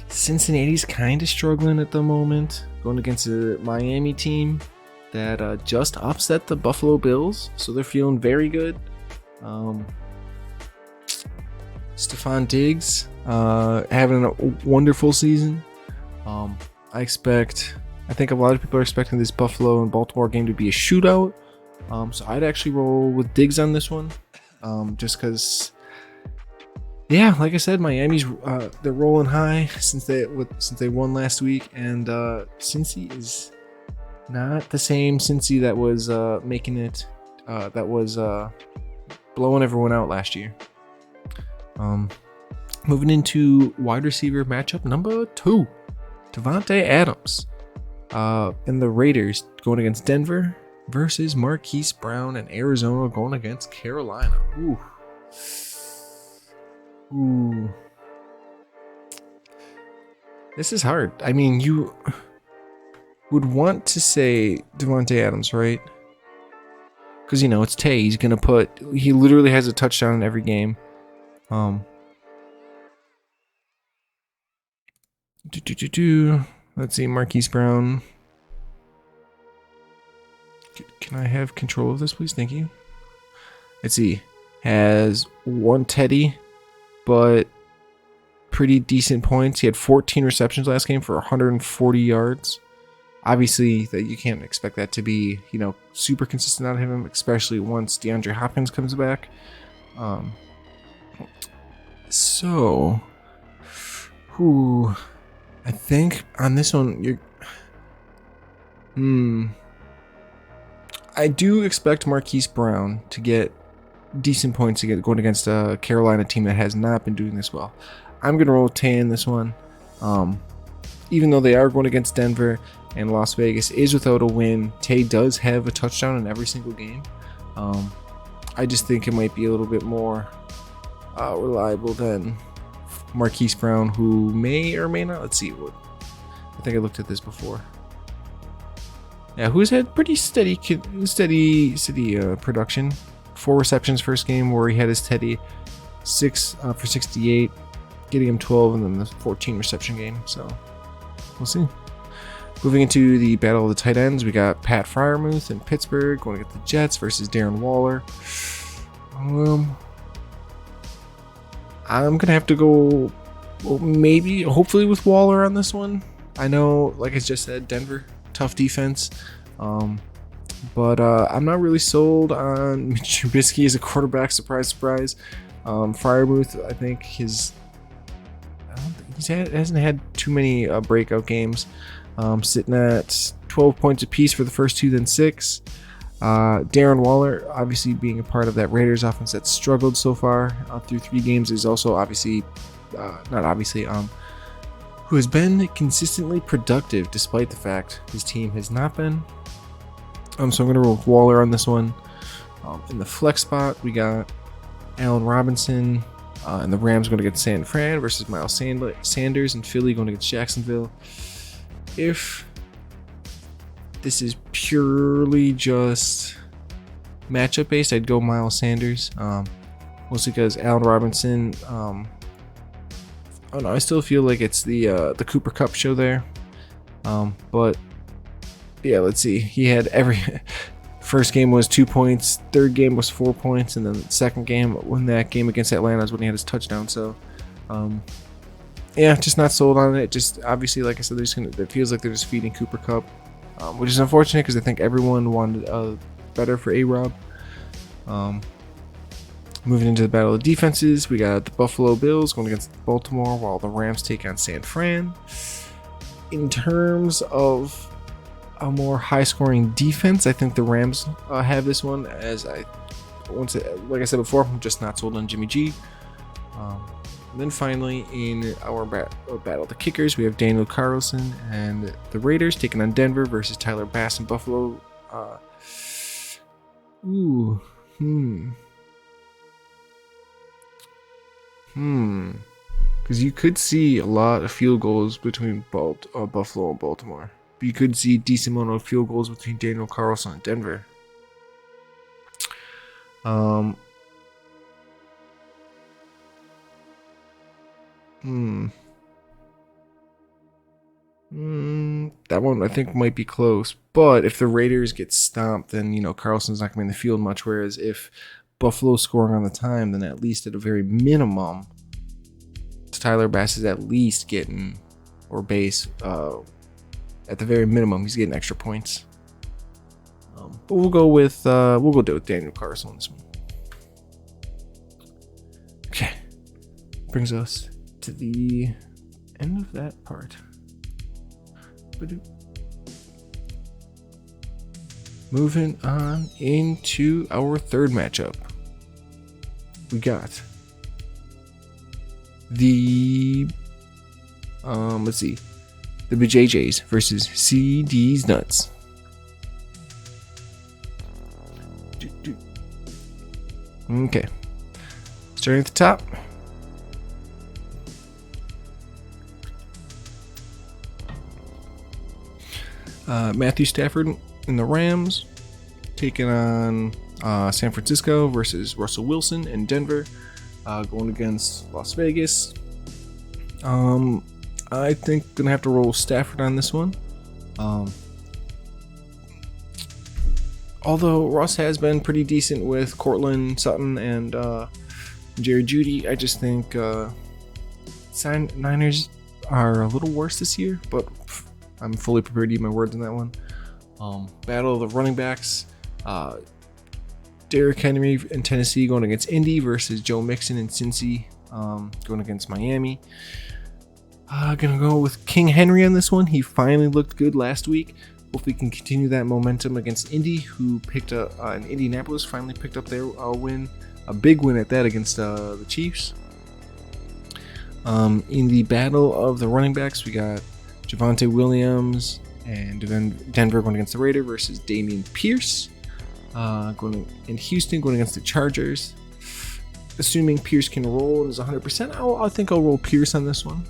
B: Cincinnati's kind of struggling at the moment, going against a Miami team that just upset the Buffalo Bills, so they're feeling very good. Stephon Diggs having a wonderful season. I think a lot of people are expecting this Buffalo and Baltimore game to be a shootout. So I'd actually roll with Diggs on this one, just because. Yeah, like I said, Miami's they're rolling high since they won last week, and Cincy is not the same Cincy that was making it that was blowing everyone out last year. Moving into wide receiver matchup number 2, Davante Adams and the Raiders going against Denver versus Marquise Brown and Arizona going against Carolina. Ooh. This is hard. I mean, you would want to say Davante Adams, right? Because, it's Tay. He literally has a touchdown in every game. Let's see, Marquise Brown. Can I have control of this, please? Thank you. Let's see. Has one Teddy, but pretty decent points. He had 14 receptions last game for 140 yards. Obviously, that you can't expect that to be, super consistent out of him, especially once DeAndre Hopkins comes back. I think on this one, I do expect Marquise Brown to get decent points going against a Carolina team that has not been doing this well. I'm going to roll Tay in this one. Even though they are going against Denver and Las Vegas is without a win, Tay does have a touchdown in every single game. I just think it might be a little bit more reliable than Marquise Brown, who may or may not. Let's see. I think I looked at this before. Yeah, who's had pretty steady production. 4 receptions first game where he had his Teddy, 6 for 68, getting him 12, and then the 14 reception game. So we'll see. Moving into the battle of the tight ends, we got Pat Freiermuth in Pittsburgh going against the Jets versus Darren Waller. I'm gonna have to go, hopefully with Waller on this one. I know, like I just said, Denver, tough defense. But I'm not really sold on Mitch Trubisky as a quarterback. Surprise. Freiermuth, I think he hasn't had too many breakout games. Sitting at 12 points apiece for the first 2, then 6. Darren Waller, obviously being a part of that Raiders offense that struggled so far through 3 games, is also who has been consistently productive despite the fact his team has not been. So I'm going to roll with Waller on this one. In the flex spot, we got Allen Robinson and the Rams going to get San Fran versus Miles Sanders and Philly going against Jacksonville. If this is purely just matchup based, I'd go Miles Sanders. Mostly because Allen Robinson, I still feel like it's the Cooper Kupp show there. But yeah, let's see. He had first game was 2 points, third game was 4 points, and then the second game, when that game against Atlanta is when he had his touchdown. So, yeah, just not sold on it. Just obviously, like I said, it feels like they're just feeding Cooper Kupp, which is unfortunate because I think everyone wanted better for A-Rob. Moving into the battle of defenses, we got the Buffalo Bills going against Baltimore while the Rams take on San Fran. In terms of a more high-scoring defense, I think the Rams have this one. Like I said before, I'm just not sold on Jimmy G. And then finally, in our battle of the kickers, we have Daniel Carlson and the Raiders taking on Denver versus Tyler Bass and Buffalo. Because you could see a lot of field goals between Buffalo and Baltimore. But you could see a decent amount of field goals between Daniel Carlson and Denver. That one I think might be close. But if the Raiders get stomped, then, Carlson's not going to be in the field much. Whereas if Buffalo's scoring on the time, then at least at a very minimum, Tyler Bass is at least getting, or base, at the very minimum, he's getting extra points. But we'll go with Daniel Carlson on this one. Okay, brings us to the end of that part. Moving on into our third matchup, we got the the BJJs versus CD's Nuts. Okay, starting at the top. Matthew Stafford in the Rams taking on San Francisco versus Russell Wilson in Denver, going against Las Vegas. I think gonna have to roll Stafford on this one. Although Russ has been pretty decent with Cortland Sutton and Jerry Jeudy, I just think Niners are a little worse this year, but I'm fully prepared to eat my words on that one. Battle of the running backs. Derrick Henry in Tennessee going against Indy versus Joe Mixon in Cincy going against Miami. Gonna go with King Henry on this one. He finally looked good last week. Hope we can continue that momentum against Indy, who picked up in Indianapolis, finally picked up their win, a big win at that against the Chiefs. In the battle of the running backs, we got Javonte Williams and Denver going against the Raiders versus Dameon Pierce. In Houston going against the Chargers. Assuming Pierce can roll and is 100%, I think I'll roll Pierce on this one.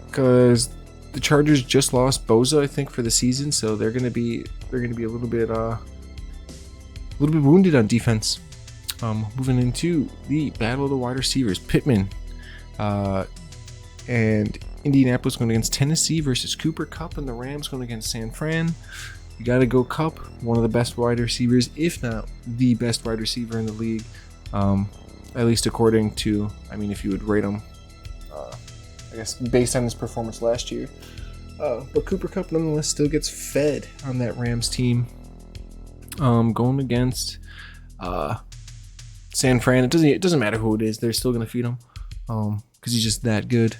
B: Because the Chargers just lost Boza, I think, for the season, so they're gonna be a little bit wounded on defense. Moving into the battle of the wide receivers, Pittman and Indianapolis going against Tennessee versus Cooper Kupp, and the Rams going against San Fran. You gotta go Kupp, one of the best wide receivers, if not the best wide receiver in the league. At least according to, if you would rate him, I guess based on his performance last year. But Cooper Kupp nonetheless still gets fed on that Rams team. Going against San Fran, it doesn't matter who it is, they're still gonna feed him because he's just that good.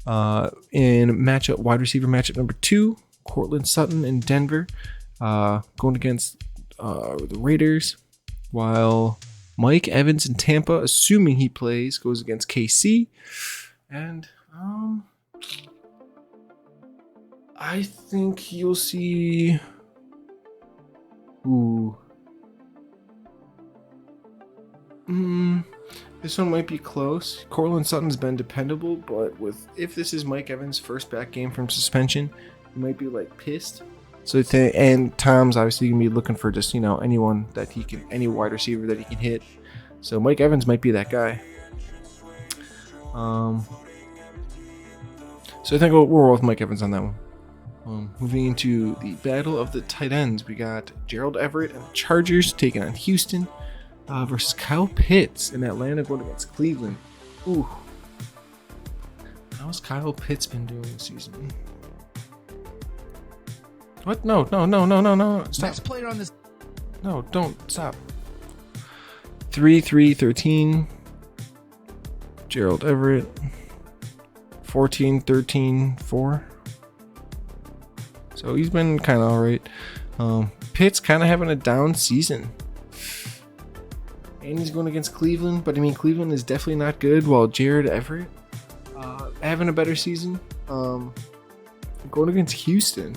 B: In wide receiver matchup number 2, Cortland Sutton in Denver going against the Raiders, while Mike Evans in Tampa, assuming he plays, goes against KC. And I think you'll see. This one might be close. Cortland Sutton's been dependable, but if this is Mike Evans' first back game from suspension, he might be pissed. So and Tom's obviously gonna be looking for just anyone that any wide receiver that he can hit. So Mike Evans might be that guy. So I think we'll roll with Mike Evans on that one. Moving into the battle of the tight ends, we got Gerald Everett and the Chargers taking on Houston versus Kyle Pitts in Atlanta going against Cleveland. Ooh, how's Kyle Pitts been doing this season? What? No. Stop.
C: Next player on this.
B: No, don't stop. 3-3-13. Gerald Everett. 14-13-4. So he's been kind of alright. Pitt's kind of having a down season. And he's going against Cleveland, but Cleveland is definitely not good, while Jared Everett having a better season. Going against Houston.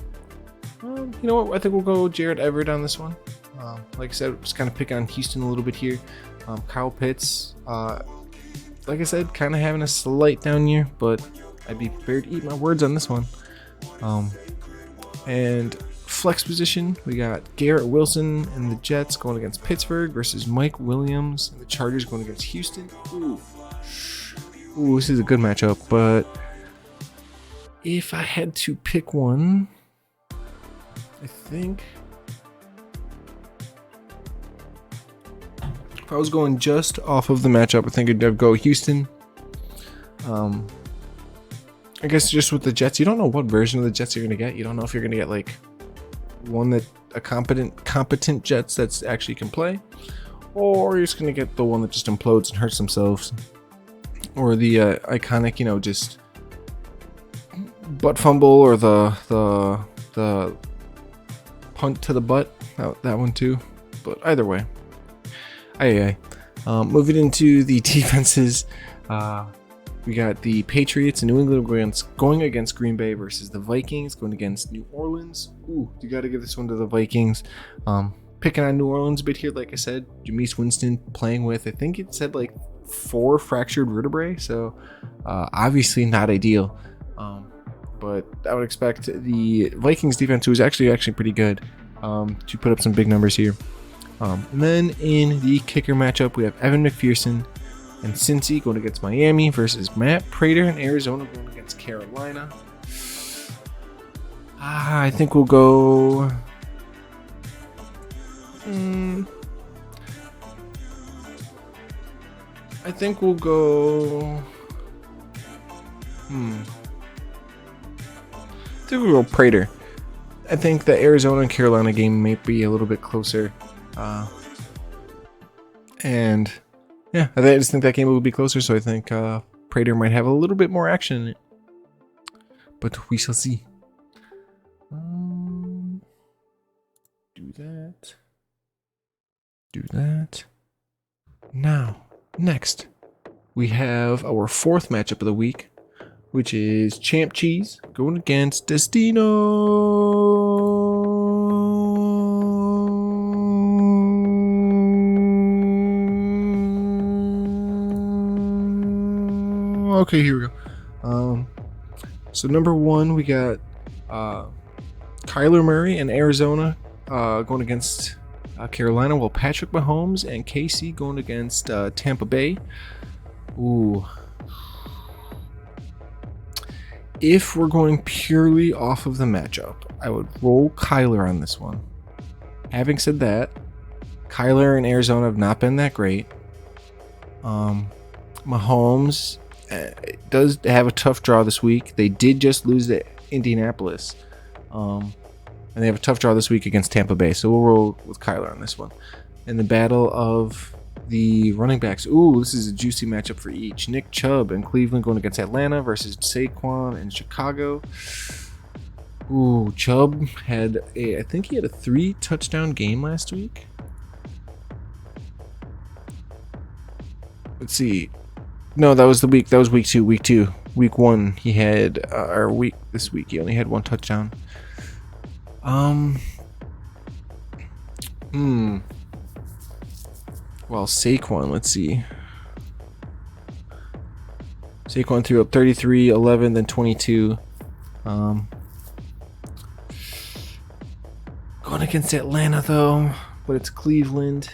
B: You know what? I think we'll go Jared Everett on this one. Like I said, just kind of pick on Houston a little bit here. Kyle Pitts, like I said, kind of having a slight down year, but I'd be prepared to eat my words on this one. And flex position, we got Garrett Wilson and the Jets going against Pittsburgh versus Mike Williams and the Chargers going against Houston. Ooh, this is a good matchup, but If I had to pick one, I think if I was going just off of the matchup, I think I'd go Houston. I guess just with the Jets, you don't know what version of the Jets you're going to get. You don't know if you're going to get like one that a competent Jets that's actually can play, or you're just going to get the one that just implodes and hurts themselves, or the iconic, just butt fumble, or the punt to the butt. That one too. But either way, moving into the defenses. We got the Patriots and New England going against Green Bay versus the Vikings going against New Orleans. Ooh, you got to give this one to the Vikings. Picking on New Orleans a bit here, like I said, Jameis Winston playing with, I think it said like 4 fractured vertebrae, so obviously not ideal. But I would expect the Vikings defense, who is actually pretty good, to put up some big numbers here. And then in the kicker matchup, we have Evan McPherson and Cincy going against Miami versus Matt Prater and Arizona going against Carolina. I think we'll go. I think we'll go. Prater. I think the Arizona and Carolina game may be a little bit closer. And yeah, I just think that game will be closer, so I think Prater might have a little bit more action in it. But we shall see. Do that. Now, next, we have our 4th matchup of the week, which is Champ Cheese going against Destino. Okay, here we go. So number 1, we got Kyler Murray and Arizona going against Carolina, while Patrick Mahomes and KC going against Tampa Bay. Ooh. If we're going purely off of the matchup, I would roll Kyler on this one. Having said that, Kyler and Arizona have not been that great. Mahomes does have a tough draw this week. They did just lose to Indianapolis. And they have a tough draw this week against Tampa Bay. So we'll roll with Kyler on this one. In the battle of the running backs, this is a juicy matchup for each. Nick Chubb and Cleveland going against Atlanta versus Saquon and Chicago. Chubb I think he had a 3-touchdown game last week. Let's see. No, that was week 2. Week 1 he had this week he only had 1 touchdown. Well, Saquon, let's see. Saquon threw up 33, 11, then 22. Going against Atlanta though, but it's Cleveland.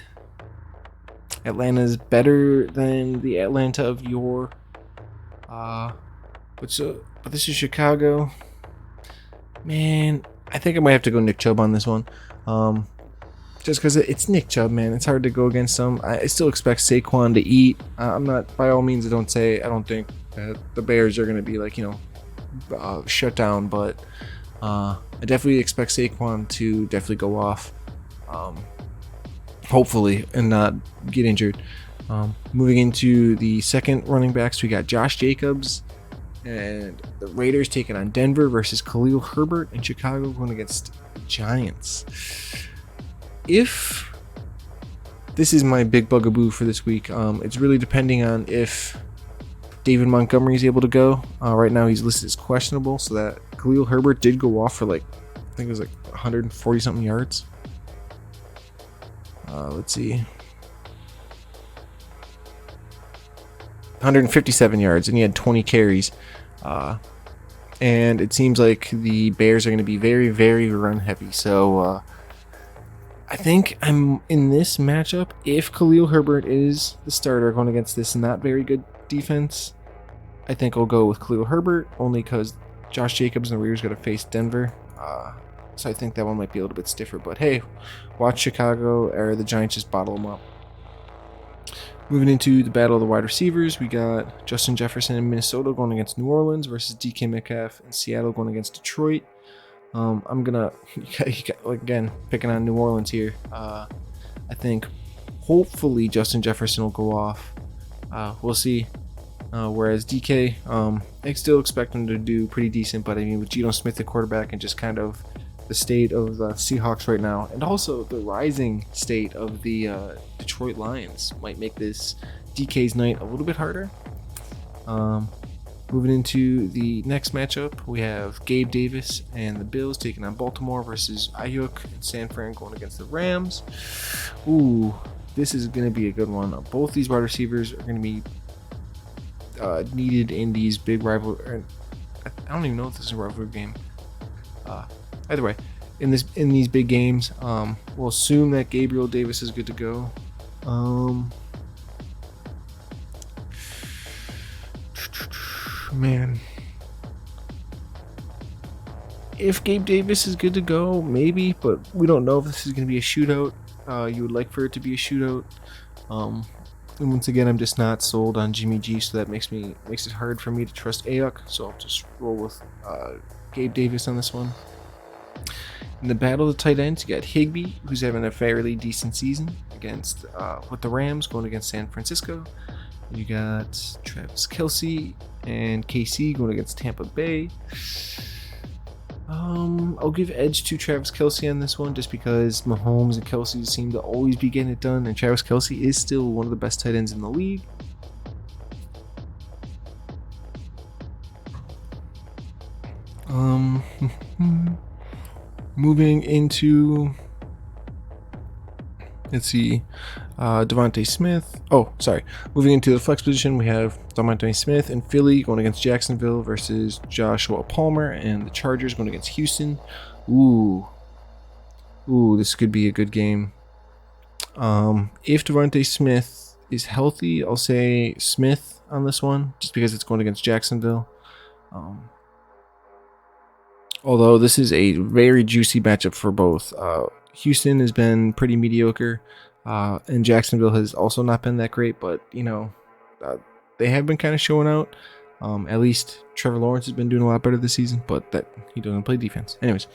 B: Atlanta's better than the Atlanta of yore. But this is Chicago. Man, I think I might have to go Nick Chubb on this one. Just because it's Nick Chubb, man. It's hard to go against him. I still expect Saquon to eat. I'm not, by all means, I don't think that the Bears are going to be shut down, but I definitely expect Saquon to definitely go off. Hopefully, and not get injured. Moving into the second running backs, we got Josh Jacobs and the Raiders taking on Denver versus Khalil Herbert, and Chicago going against the Giants. If this is my big bugaboo for this week, it's really depending on if David Montgomery is able to go. Right now he's listed as questionable, so that Khalil Herbert did go off for I think it was 140 something yards. Let's see. 157 yards, and he had 20 carries. And it seems like the Bears are going to be very, very run heavy. So I think I'm in this matchup. If Khalil Herbert is the starter going against this not very good defense, I think I'll go with Khalil Herbert, only because Josh Jacobs in the rear is going to face Denver. So I think that one might be a little bit stiffer. But hey, watch Chicago or the Giants just bottle them up. Moving into the battle of the wide receivers, we got Justin Jefferson in Minnesota going against New Orleans versus DK Metcalf in Seattle going against Detroit. I'm gonna again picking on New Orleans here. I think hopefully Justin Jefferson will go off. We'll see. Whereas DK, I still expect him to do pretty decent, but I mean with Geno Smith the quarterback and just kind of the state of the Seahawks right now, and also the rising state of the Detroit Lions might make this DK's night a little bit harder. Moving into the next matchup, we have Gabe Davis and the Bills taking on Baltimore versus Ayuk and San Fran going against the Rams. Ooh, this is going to be a good one. Both these wide receivers are going to be needed in these big rival. I don't even know if this is a rivalry game. Either way, in these big games, we'll assume that Gabriel Davis is good to go. Man, if Gabe Davis is good to go, maybe, but we don't know if this is going to be a shootout. You would like for it to be a shootout. And once again, I'm just not sold on Jimmy G, so that makes it hard for me to trust Ayuk. So I'll just roll with Gabe Davis on this one. In the battle of the tight ends, you got Higbee, who's having a fairly decent season against with the Rams going against San Francisco. You got Travis Kelce and KC going against Tampa Bay. I'll give edge to Travis Kelce on this one just because Mahomes and Kelce seem to always be getting it done, and Travis Kelce is still one of the best tight ends in the league. Moving into, let's see, Devontae Smith. Moving into the flex position, we have Devontae Smith in Philly going against Jacksonville versus Joshua Palmer and the Chargers going against Houston. Ooh, this could be a good game. If Devontae Smith is healthy, I'll say Smith on this one, just because it's going against Jacksonville. Although this is a very juicy matchup for both. Houston has been pretty mediocre, and Jacksonville has also not been that great, but they have been kind of showing out. At least Trevor Lawrence has been doing a lot better this season, but that he doesn't play defense. Anyways,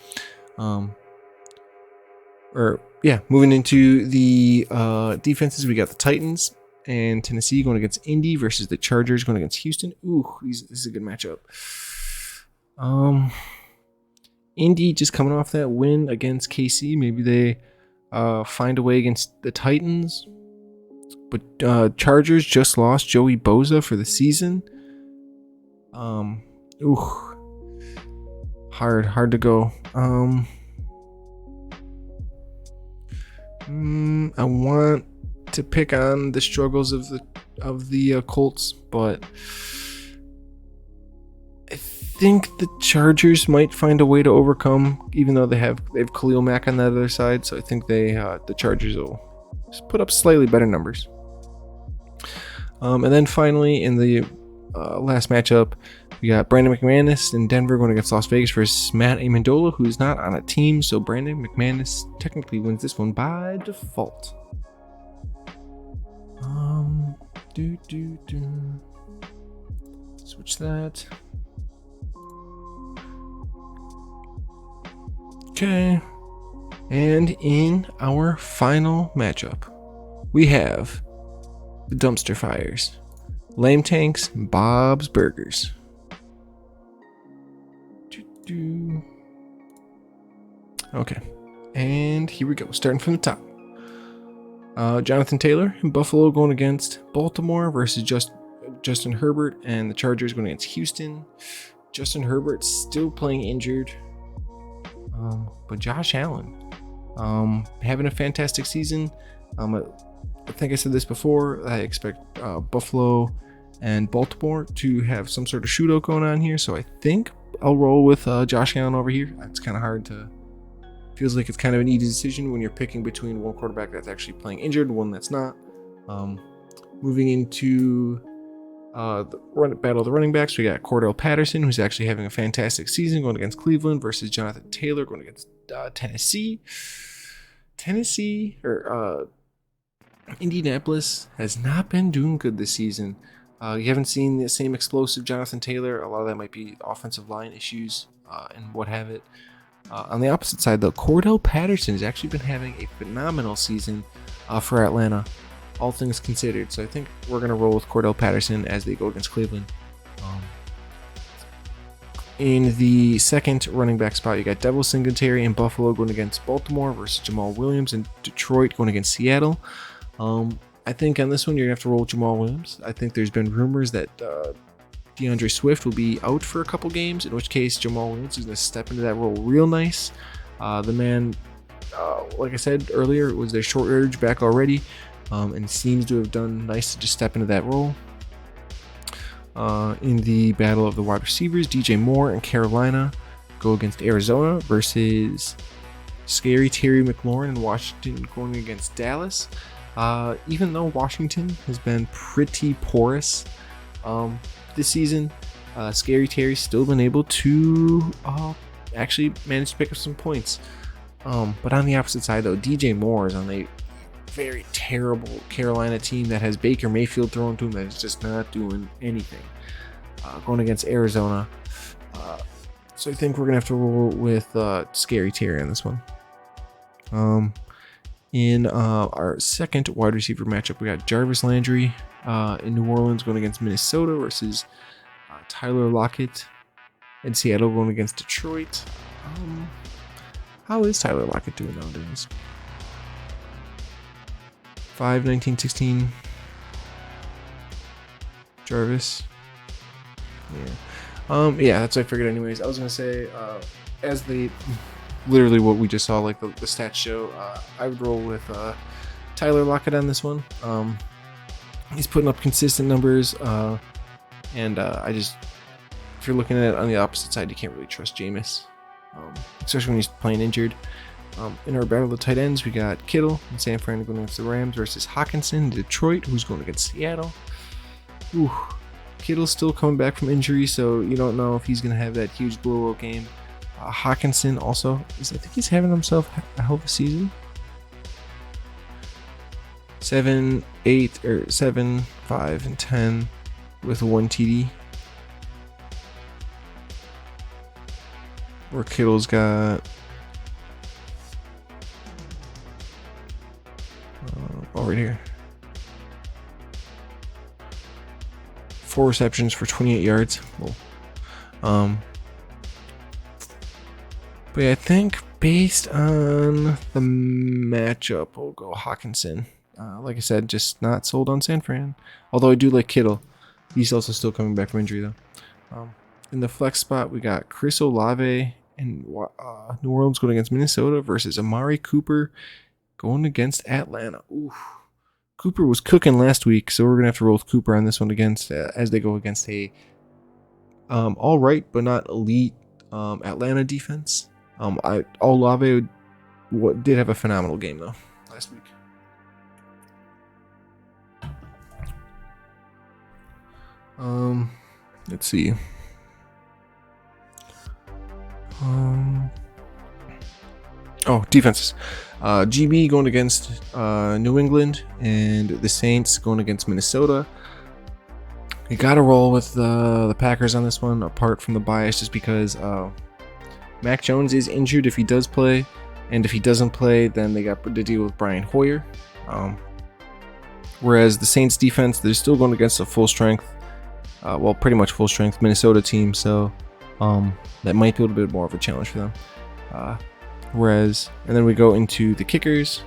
B: moving into the defenses, we got the Titans and Tennessee going against Indy versus the Chargers going against Houston. Ooh, this is a good matchup. Indy just coming off that win against KC. Maybe they find a way against the Titans. But Chargers just lost Joey Bosa for the season. Hard to go. I want to pick on the struggles of the Colts, but I think the Chargers might find a way to overcome, even though they have Khalil Mack on the other side. So I think the Chargers will just put up slightly better numbers. And then finally in the last matchup, we got Brandon McManus in Denver going against Las Vegas versus Matt Amendola, who's not on a team. So Brandon McManus technically wins this one by default. Switch that. Okay. And in our final matchup, we have the Dumpster Fires, Lame Tanks, Bob's Burgers. Okay. And here we go. Starting from the top. Jonathan Taylor in Buffalo going against Baltimore versus Justin Herbert and the Chargers going against Houston. Justin Herbert still playing injured. But Josh Allen having a fantastic season. I think I said this before. I expect Buffalo and Baltimore to have some sort of shootout going on here. So I think I'll roll with Josh Allen over here. It's kind of hard to... Feels like it's kind of an easy decision when you're picking between one quarterback that's actually playing injured and one that's not. Moving into Battle of the running backs, we got Cordell Patterson, who's actually having a fantastic season, going against Cleveland, versus Jonathan Taylor going against Tennessee. Indianapolis has not been doing good this season. You haven't seen the same explosive Jonathan Taylor. A lot of that might be offensive line issues and what have it. On the opposite side, though, Cordell Patterson has actually been having a phenomenal season for Atlanta, all things considered. So I think we're going to roll with Cordell Patterson as they go against Cleveland. In the second running back spot, you got Devil Singletary in Buffalo going against Baltimore versus Jamal Williams in Detroit going against Seattle. I think on this one, you're going to have to roll with Jamal Williams. I think there's been rumors that DeAndre Swift will be out for a couple games, in which case Jamal Williams is going to step into that role real nice. The man, like I said earlier, was their short yardage back already, and seems to have done nice to just step into that role. In the battle of the wide receivers, DJ Moore and Carolina go against Arizona versus Scary Terry McLaurin in Washington going against Dallas. Even though Washington has been pretty porous this season, Scary Terry's still been able to actually manage to pick up some points. But on the opposite side, though, DJ Moore is on a very terrible Carolina team that has Baker Mayfield thrown to him that is just not doing anything. Going against Arizona. So I think we're going to have to roll with Scary Terry on this one. In our second wide receiver matchup, we got Jarvis Landry in New Orleans going against Minnesota versus Tyler Lockett in Seattle going against Detroit. How is Tyler Lockett doing nowadays? 5, 19, 16. Jarvis. Yeah, that's what I figured anyways. I was going to say, as literally what we just saw, like the stats show, I would roll with Tyler Lockett on this one. He's putting up consistent numbers, and if you're looking at it on the opposite side, you can't really trust Jameis, especially when he's playing injured. In our battle of the tight ends, we got Kittle in San Fran going against the Rams versus Hockenson in Detroit, who's going against Seattle. Ooh, Kittle's still coming back from injury, so you don't know if he's going to have that huge blowout game. Hockenson also, I think he's having himself a hell of a season. 7, 8, or 7, 5, and 10 with 1 TD. Where Kittle's got right here. 4 receptions for 28 yards. Whoa. But yeah, I think based on the matchup, we'll go Hockenson. Like I said, just not sold on San Fran. Although I do like Kittle. He's also still coming back from injury, though. In the flex spot, we got Chris Olave in New Orleans going against Minnesota versus Amari Cooper going against Atlanta. Ooh. Cooper was cooking last week, so we're going to have to roll with Cooper on this one against as they go against a all right but not elite Atlanta defense. Olave did have a phenomenal game, though, last week. Let's see. Defenses. GB going against New England, and the Saints going against Minnesota. You got to roll with the Packers on this one, apart from the bias, just because Mac Jones is injured if he does play, and if he doesn't play, then they got to deal with Brian Hoyer. Whereas the Saints defense, they're still going against a full strength, pretty much full strength Minnesota team, so that might be a little bit more of a challenge for them. And then we go into the kickers.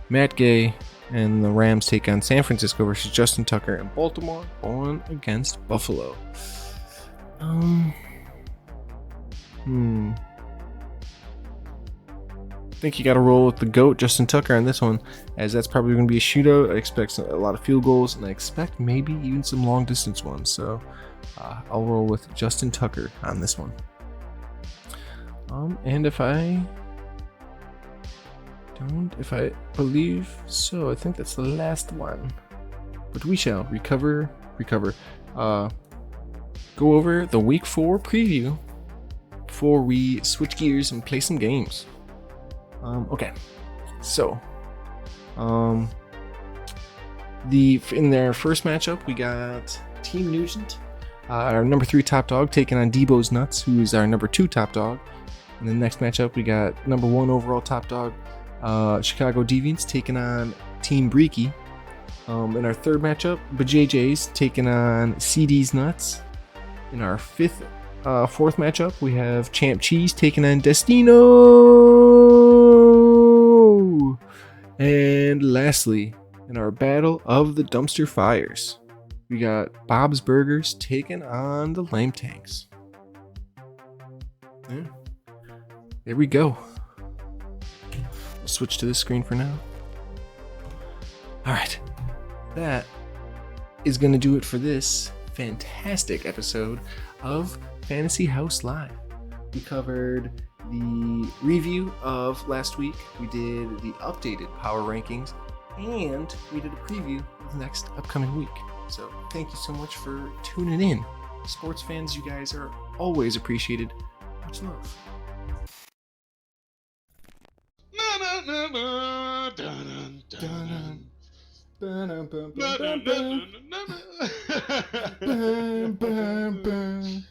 B: Matt Gay and the Rams take on San Francisco versus Justin Tucker and Baltimore going against Buffalo. I think you got to roll with the GOAT, Justin Tucker, on this one, as that's probably going to be a shootout. I expect a lot of field goals, and I expect maybe even some long distance ones. So I'll roll with Justin Tucker on this one. And if I believe so, I think that's the last one. But we shall recover. go over the Week 4 preview before we switch gears and play some games. Okay, so in their first matchup, we got Team Nugent, our number 3 top dog, taking on Debo's Nuts, who is our number 2 top dog. In the next matchup, we got number 1 overall top dog, Chicago Deviants, taking on Team Breaky. In our third matchup, BJJ's taking on CD's Nuts. In our fourth matchup, we have Champ Cheese taking on Destino. And lastly, in our battle of the dumpster fires, we got Bob's Burgers taking on the Lame Tanks. Yeah. There we go. We'll switch to this screen for now. Alright. That is going to do it for this fantastic episode of Fantasy Haus Live. We covered the review of last week, we did the updated power rankings, and we did a preview of the next upcoming week. So thank you so much for tuning in. Sports fans, you guys are always appreciated. Much love.
A: Bum, bum, bum, bum, bum. Bum, bum, bum.